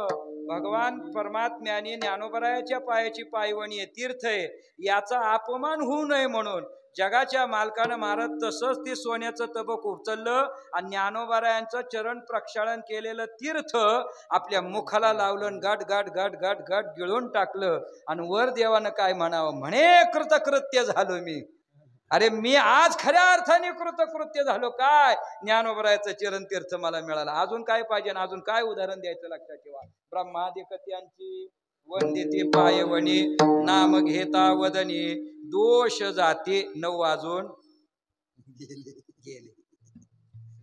भगवान परमात्म्याने ज्ञानोबरायाच्या पायाची पायवणी आहे, तीर्थ आहे. याचा अपमान होऊ नये म्हणून जगाच्या मालकानं महाराज तसंच ते सोन्याचं तबक उचललं आणि ज्ञानोबरायांचं चरण प्रक्षालन केलेलं तीर्थ आपल्या मुखाला लावलं, गाठ गाठ गाठ गाठ गाठ गिळून टाकलं. आणि वर देवानं काय म्हणावं? म्हणे कृतकृत्य झालो मी. अरे मी आज खऱ्या अर्थाने कृतकृत्य झालो. काय? ज्ञानोबरायाचं चरण तीर्थ मला मिळालं. अजून काय पाहिजे? अजून काय उदाहरण द्यायचं? लक्षात ठेवा. ब्रह्मादिकत्यांची वंदिती पायवणी, नाम घेता वदनी, दोष जाते. 9 वाजून गेले.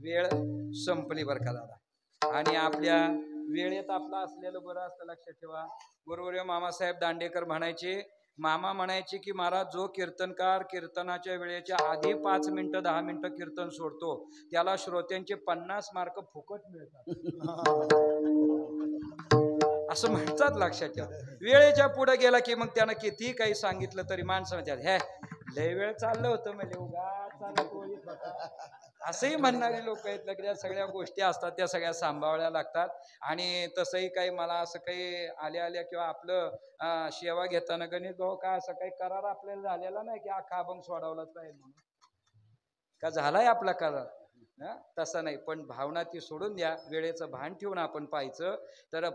वेळ संपली बरं का दादा. आणि आपल्या वेळेत आपला असलेलं बरं असतं. लक्षात ठेवा. गुरुवर्य मामासाहेब दांडेकर म्हणायचे, मामा म्हणायचे की महाराज जो कीर्तनकार कीर्तनाच्या वेळेच्या आधी 5 मिनिटं 10 मिनिटं कीर्तन सोडतो त्याला श्रोत्यांचे 50 मार्क फुकट मिळतात असं म्हणतात. लक्षात ठेवा. वेळेच्या पुढे गेला की मग त्यानं किती काही सांगितलं तरी माणसं म्हणतात हे लय वेळ चाललं होतं म्हणजे उगा असंही म्हणणारी लोक आहेत. त्या सगळ्या गोष्टी असतात त्या सगळ्या सांभाळायला लागतात. आणि तसंही काही मला असं काही आल्या किंवा आपलं सेवा घेताना गणेश भाऊ का असं काही करार आपल्याला झालेला नाही की हा अभंग सोडवलाच पाहिजे म्हणून का झालाय आपला करार? तसं नाही. पण भावना ती सोडून द्या. वेळेचं भान ठेवून आपण पाहायचं. तर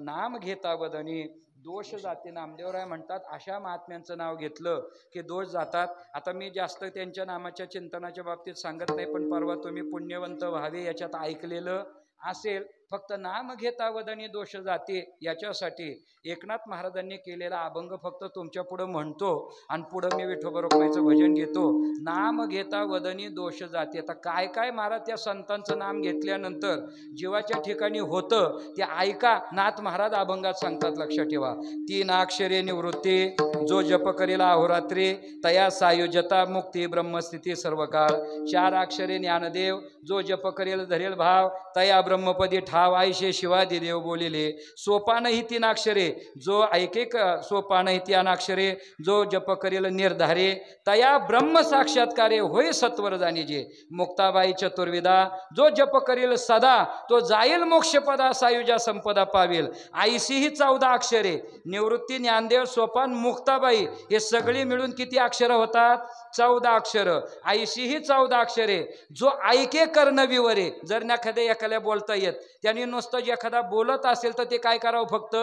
नाम घेता वदनी दोष जाते. नामदेवराय म्हणतात अशा महात्म्यांचं नाव घेतलं की दोष जातात. आता मी जास्त त्यांच्या नामाच्या चिंतनाच्या बाबतीत सांगत नाही, पण परवा तुम्ही पुण्यवंत व्हावे याच्यात ऐकलेलं असेल. फक्त नाम घेता वदनी दोष जाते याच्यासाठी एकनाथ महाराजांनी केलेला अभंग फक्त तुमच्या पुढं म्हणतो आणि पुढं मी विठोबा रखुमाईचं भजन घेतो. नाम घेता वदनी दोष जाते. आता काय काय महाराज त्या संतांचं नाम घेतल्यानंतर जीवाच्या ठिकाणी होतं ते ऐका. नाथ महाराज अभंगात सांगतात. लक्षात ठेवा. 3 अक्षरे निवृत्ती, जो जप करेल अहोरात्री, तया सायुजता मुक्ती ब्रह्मस्थिती सर्व काळ. 4 अक्षरे ज्ञानदेव, जो जप करेल धरेल भाव, तया ब्रह्मपदी ठाव आयशे शिवादी देव बोलिले. सोपान ही 3 अक्षरे, जो ऐकेक सोपान ही 3 अक्षरे, जो जप करेल निर्धारे, तया ब्रह्म साक्षात्कारे होय सत्वर जाणीजे. मुक्ताबाई चतुर्विदा, जो जप करेल सदा, तो जाईल मोक्षपदा सायुजा संपदा पावेल. आईशी ही 14 अक्षरे, निवृत्ती ज्ञानदेव सोपान मुक्ताबाई हे सगळी मिळून किती अक्षर होतात? 14 अक्षर. आईशी ही 14 अक्षरे, जो ऐके कर्ण विवरे. जर एखाद्या बोलता येत त्याने नुसतं जे एखादा बोलत असेल तर ते काय करावं? फक्त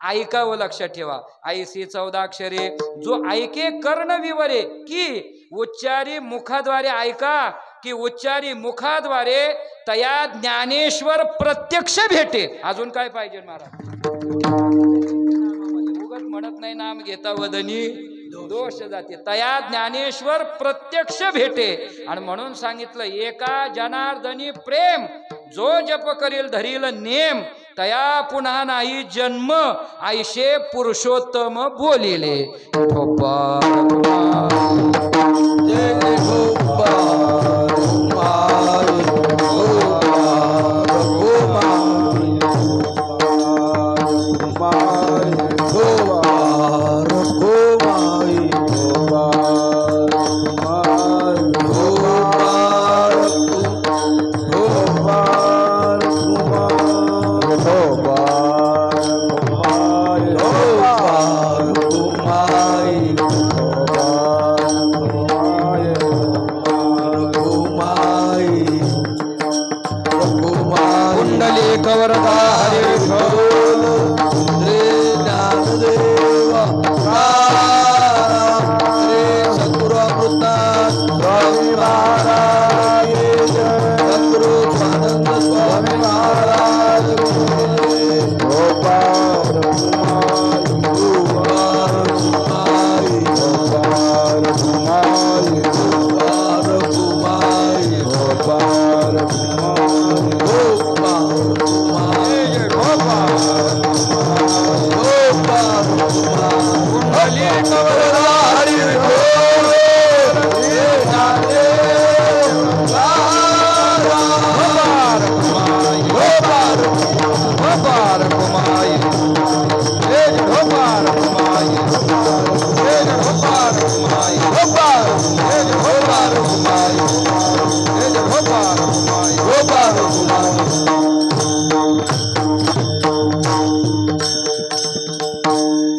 ऐकावं. लक्षात ठेवा. आईशी 14 अक्षरे, जो ऐके कर्ण विवरे, की उच्चारी मुखाद्वारे ऐका, की उच्चारी मुखाद्वारे तया ज्ञानेश्वर प्रत्यक्ष भेटे. अजून काय पाहिजे महाराज? उगत म्हणत नाही नाम घेता वदनी दोष जाते, तया ज्ञानेश्वर प्रत्यक्ष भेटे. आणि म्हणून सांगितलं एका जनार्दनी प्रेम, जो जप करील धरील नेम, तया पुन्हा नाही जन्म, आयशे पुरुषोत्तम बोलिले. विठ्ठली कवरधारी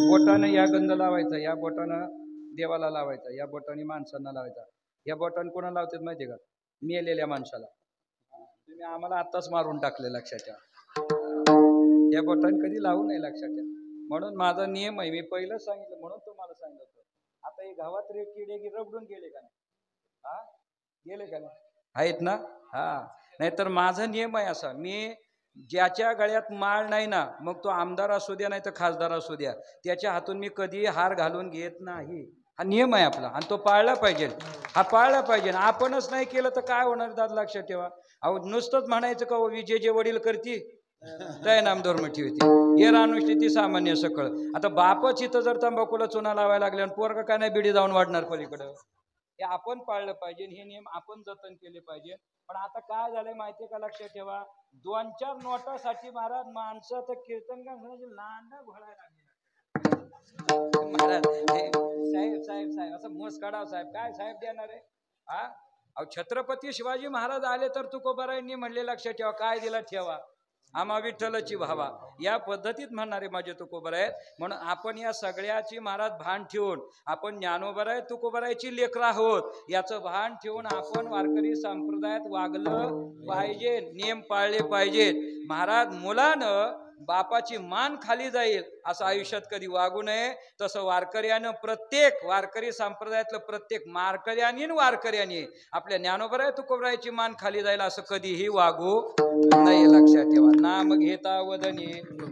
बोटानं या गंध लावायचा, या बोटानं देवाला लावायचा, या बोटाने माणसांना लावायचा. या बोटाने कोणाला लावतात माहिती का? मेलेल्या माणसाला. तुम्ही आम्हाला आत्ताच मारून टाकले, लक्षात ठेवा. या बोटाने कधी लावू नये, लक्षात ठेवा. म्हणून माझा नियम आहे, मी पहिलंच सांगितलं म्हणून तुम्हाला सांगितलं होतं. आता हे गावात रे किडे रगडून गेले का नाही? हा, गेले का नाही? आहेत ना? हा, नाहीतर माझा नियम आहे असा, मी ज्याच्या गळ्यात माळ नाही ना, मग तो आमदार असू द्या नाही तर खासदार असू द्या, त्याच्या हातून मी कधी हार घालून घेत नाही. हा नियम आहे आपला आणि तो पाळला पाहिजे. हा पाळला पाहिजे. आपणच नाही केलं तर काय होणार दादा, लक्षात ठेवा. अहो नुसतंच म्हणायचं का विजेचे वडील करती काय नाम धर्म ठेवते, हे रानुष्ठी ती सामान्य सकळ. आता बापच इथं जर तंबाखूला चुना लावायला लागल्या आणि पोरगा काय नाही बिडी जाऊन वाढणार पलीकडं. हे आपण पाळलं पाहिजे, हे नियम आपण जतन केले पाहिजे. पण आता काय झालंय माहितीये का, लक्षात ठेवा. 2-4 नोटासाठी महाराज माणसं तर कीर्तन का लांडा घोळायला लागले. महाराज साहेब साहेब साहेब असं मोस काढाव, साहेब काय साहेब देणार आहे? हा, अहो छत्रपती शिवाजी महाराज आले तर तुकोबारायांनी म्हणले, लक्षात ठेवा, काय दिला ठेवा आम्हा विठ्ठलाची भावा, या पद्धतीत म्हणणारे माझे तुकोबाराय आहेत. म्हणून आपण या सगळ्याची महाराज भान ठेवून, आपण ज्ञानोबाराय तुकोबारायची लेकरं आहोत, याचं भान ठेवून आपण वारकरी संप्रदायात वागलं पाहिजे, नियम पाळले पाहिजेत. महाराज मुलानं बापाची मान खाली जाईल असं आयुष्यात कधी वागू नये. तसं वारकऱ्यानं, प्रत्येक वारकरी संप्रदायातलं प्रत्येक वारकऱ्याने आपल्या ज्ञानोबाराय तुकोबारायची मान खाली जाईल असं कधीही वागू नाही, लक्षात ठेवा. नाम घेता वदनी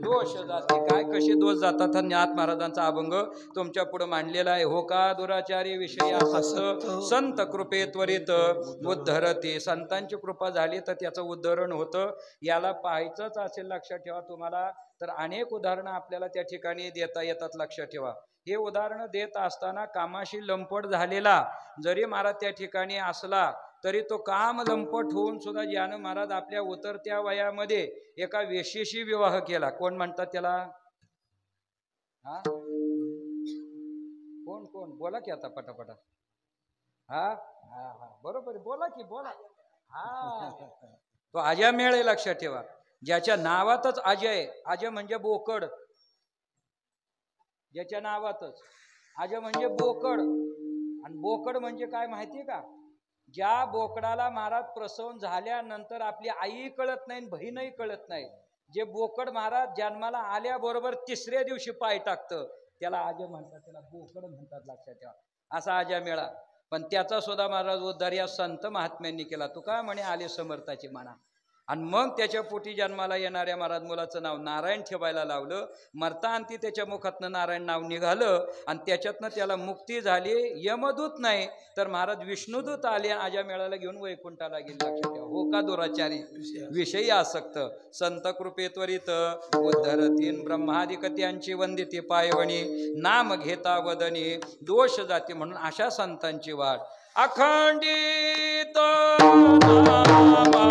दोष जाते. काय कसे दोष जातात? ज्ञात महाराजांचा अभंग तुमच्या पुढे मांडलेला आहे. हो का दुराचारी विषय आसक्त, संत कृपे त्वरित उद्धरते. संतांची कृपा झाली तर त्याचं उद्धरण होतं. याला पाहायचंच असेल, लक्षात ठेवा तुम्हाला, तर अनेक उदाहरणं आपल्याला त्या ठिकाणी देता येतात, लक्षात ठेवा. हे उदाहरणं देत असताना कामाशी लंपट झालेला जरी महाराज त्या ठिकाणी असला तरी तो काम लंपट होऊन सुद्धा ज्यानं महाराज आपल्या उतरत्या वयामध्ये एका वेश्येशी विवाह केला. कोण म्हणतात त्याला? हा, कोण कोण बोला की आता पटापटा. हा हा हा, बरोबर, बोला की बोला. हा, तो अजय मेळ आहे, लक्षात ठेवा. ज्याच्या नावातच अजय, अजय म्हणजे बोकड, ज्याच्या नावातच अजय म्हणजे बोकड. आणि बोकड म्हणजे काय माहितीये का? ज्या बोकडाला महाराज प्रसवून झाल्यानंतर आपली आई कळत नाही, बहीणही कळत नाही, जे बोकड महाराज जन्माला आल्याबरोबर 3ऱ्या दिवशी पाय टाकतं, त्याला अजय म्हणतात, त्याला बोकड म्हणतात, लक्षात ठेवा. असा अजय मेळा. पण त्याचा सुद्धा महाराज उद्धार या संत महात्म्यांनी केला. तू काय म्हणे आले समर्थाची म्हणा. आणि मग त्याच्या पोटी जन्माला येणाऱ्या महाराज मुलाचं नाव नारायण ठेवायला लावलं. मरतांती त्याच्या मुखातनं नारायण नाव निघालं आणि त्याच्यातनं त्याला मुक्ती झाली. यमदूत नाही तर महाराज विष्णुदूत आले, आजा मेळाला घेऊन वैकुंठाला गेले, लक्षात ठेवा. हो का दुराचारी विषयी आसक्त, संत कृपे त्वरित उद्धरतीन. ब्रह्मादिक त्यांची वंदिते पायवणी, नाम घेता वदनी दोष जाते. म्हणून अशा संतांची वाट अखंडित नामा,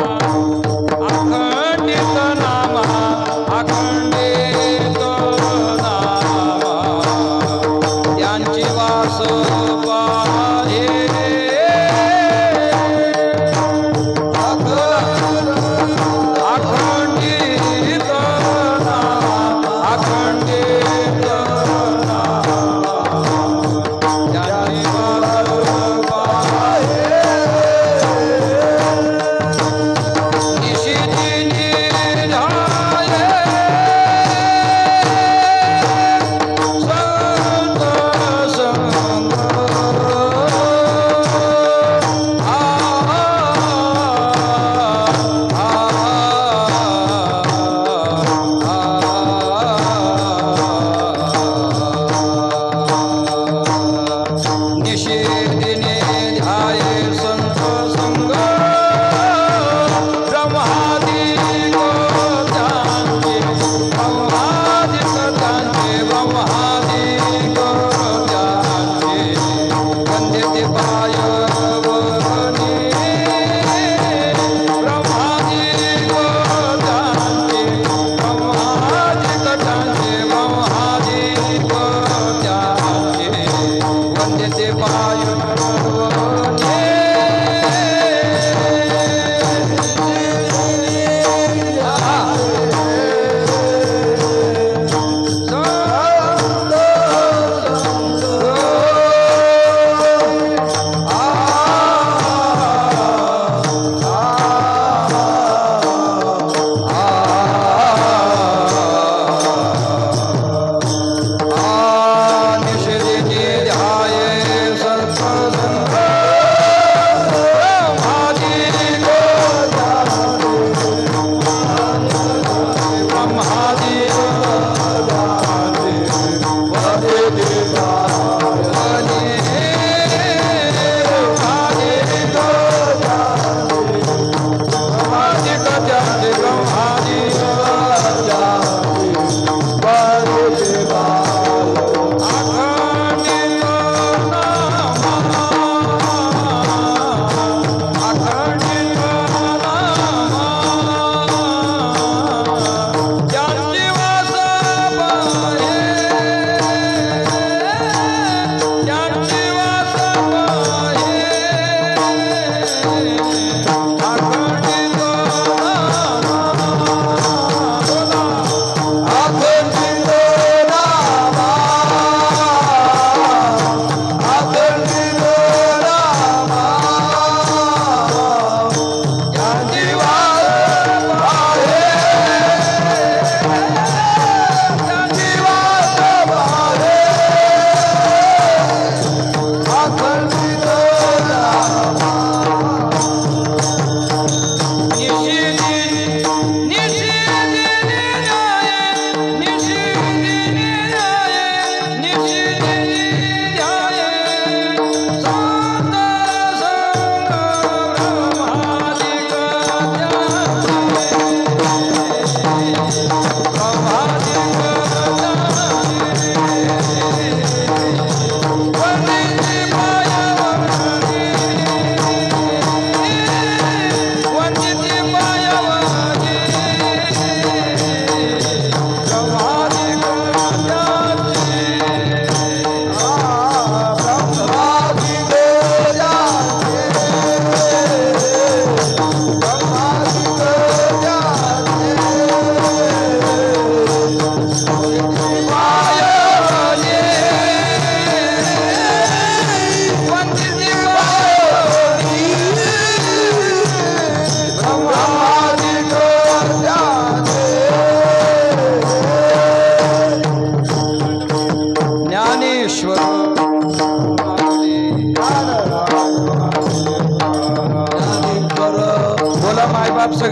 अखंडित नामा, अखंडित नामा, त्यांची वास पाहे. अखंडित नामा, अखंडित नामा, त्यांची वास पाहे. संत संग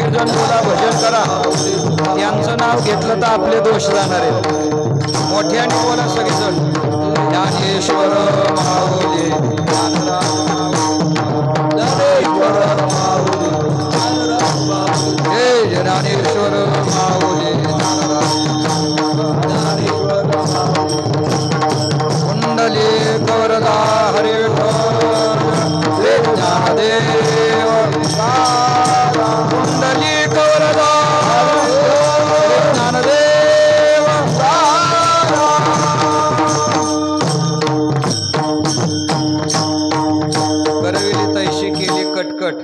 सगळेजण बोला, भजन करा. यांचं नाव घेतलं तर आपले दोष जाणार आहेत. मोठ्याने बोला सगळेजण. ज्ञानेश्वर माऊली ज्ञानेश्वर माऊली हे ज्ञानेश्वर माऊली कुंडली गौरदा हरे श्री ज्ञानदेव कुंडली गौरदा श्री ज्ञानदेव करविली तैशी केली कटकट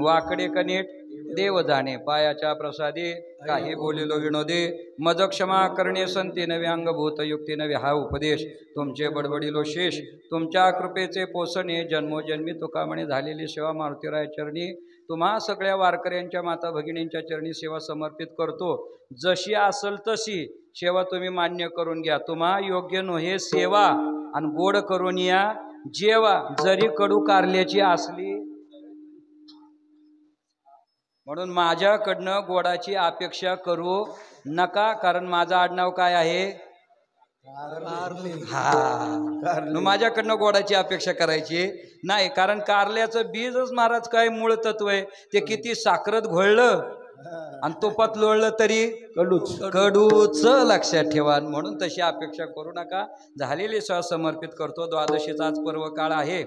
वाकडे कनीट देव जाणे पायाच्या प्रसादी काही बोलिलो विनोदे मज क्षमा करणे संती नवे अंगभूत युक्ती नवे हा उपदेश तुमचे बडबडिलो शेष तुमच्या कृपेचे पोषणे जन्मोजन्मी तुका म्हणे झालेली सेवा मारुतीराय चरणी तुम्हा सगळ्या वारकऱ्यांच्या माता भगिनींच्या चरणी सेवा समर्पित करतो. जशी असेल तशी सेवा तुम्ही मान्य करून घ्या. तुम्हा योग्य नव्हे सेवा आणि गोड करून या जेवा जरी कडू कारल्याची असली. म्हणून माझ्याकडनं गोडाची अपेक्षा करू नका, कारण माझं आडनाव काय आहे? माझ्याकडनं गोडाची अपेक्षा करायची नाही, कारण कारल्याचं बीजच महाराज काय मूळ तत्व आहे. ते किती साखरत घोळलं आणि तुपात लोळलं तरी कडूच लक्षात ठेवा. म्हणून तशी अपेक्षा करू नका. झालेली सेवा समर्पित करतो. द्वादशीचा आज पर्व काळ आहे.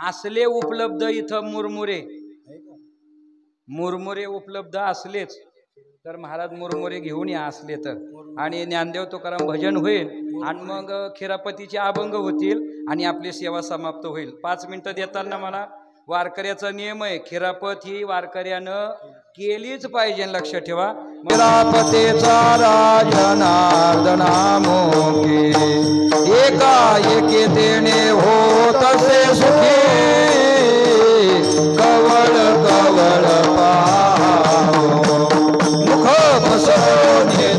असले उपलब्ध इथं मुरमुरे उपलब्ध असलेच तर महाराज मुरमुरे घेऊन या असले तर. आणि ज्ञानदेव तुकाराम भजन होईल आणि मग खिरापतीचे अभंग होतील आणि आपली सेवा समाप्त होईल. 5 मिनिटं देताना मला वारकऱ्याचा नियम आहे, खिरापत ही वारकऱ्यानं केलीच पाहिजे, लक्ष ठेवा. खिरापतेचा राजनार्दना मोके एका एके देणे हो तसे सुखी कवळ कवळ मुख बसवणे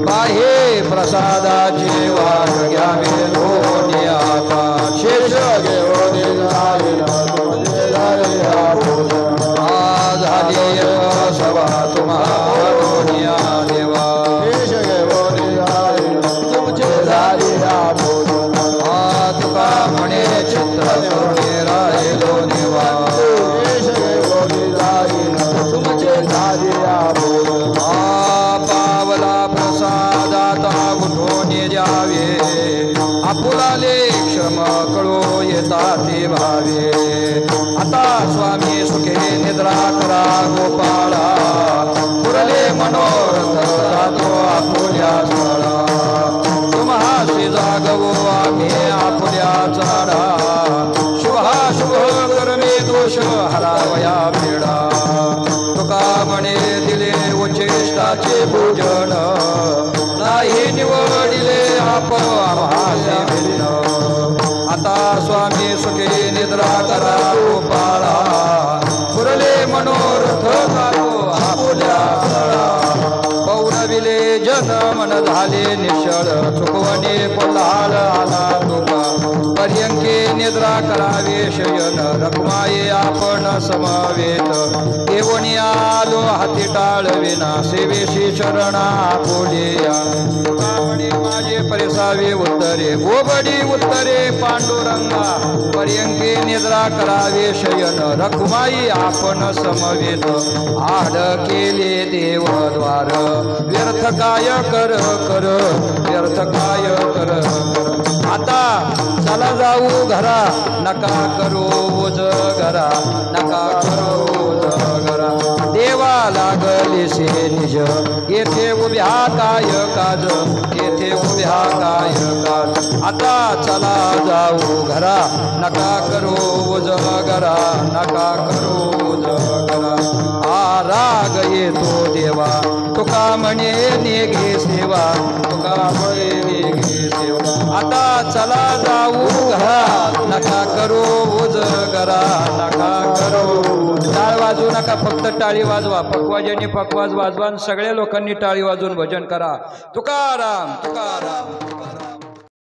बाहे प्रसादाचे वाट घ्यावे लोणी आता शेष घेऊन झाली सभा तुम्हा देवा शेष घेऊन तुमचे झाली तुका म्हणे चित्र सोडे राहिलो निवा तुमचे झाले पावला प्रसादाता उठून द्यावे आपुलाले क्षम कळो येता ते भावे. आता स्वामी सुखे निद्रा करा गोपाळा पुरले मनोरथ जातो आपुल्या स्थळा तुम्हाशी जागवो आम्ही आपुल्या चाडा शुभा शुभ कर्मे दोष हरावया पेडा तुका म्हणे दिले उच्चेष्टाचे पूजन नाही निवडिले आप आम्हाले भिन्न. आता स्वामी सुखे निद्रा करा गोपाळा पुरले मनोरथ जातो आपुल्या स्थळा पौरविले जन मन झाले निश्चळ चुकवणे कोल्हाळ आला तुका पर्यंके निद्रा करावे शयन रखमाये आपण समवेत देवणी आलो हाती टाळविना सेवेशी शरणा बोलिया म्हणे माझे परिसावे उत्तरे गोबडी उत्तरे पांडुरंगा पर्यंके निद्रा करावे शयन रखमाई आपण समवेत आड केले देव द्वार व्यर्थ काय कर कर व्यर्थ काय कर. आता चला जाऊ घरा नका करो ओझ घरा नका करो ओझ घरा देवा लागले से निज येथे उभ्या काय काज येथे उभ्या काय काज. आता चला जाऊ घरा नका करो ओझ घरा नका करो ओझ घरा. राग येतो देवा तुका म्हणे नेघे सेवा तुका म्हणे नेघे सेवा. आता चला जाऊ घरा नका करो ओझ घरा नका करो. टाळ वाजवू नका, फक्त टाळी वाजवा. पकवाजांनी पकवाज वाजवा, सगळ्या लोकांनी टाळी वाजवून भजन करा. तुकाराम तुकाराम तुकाराम.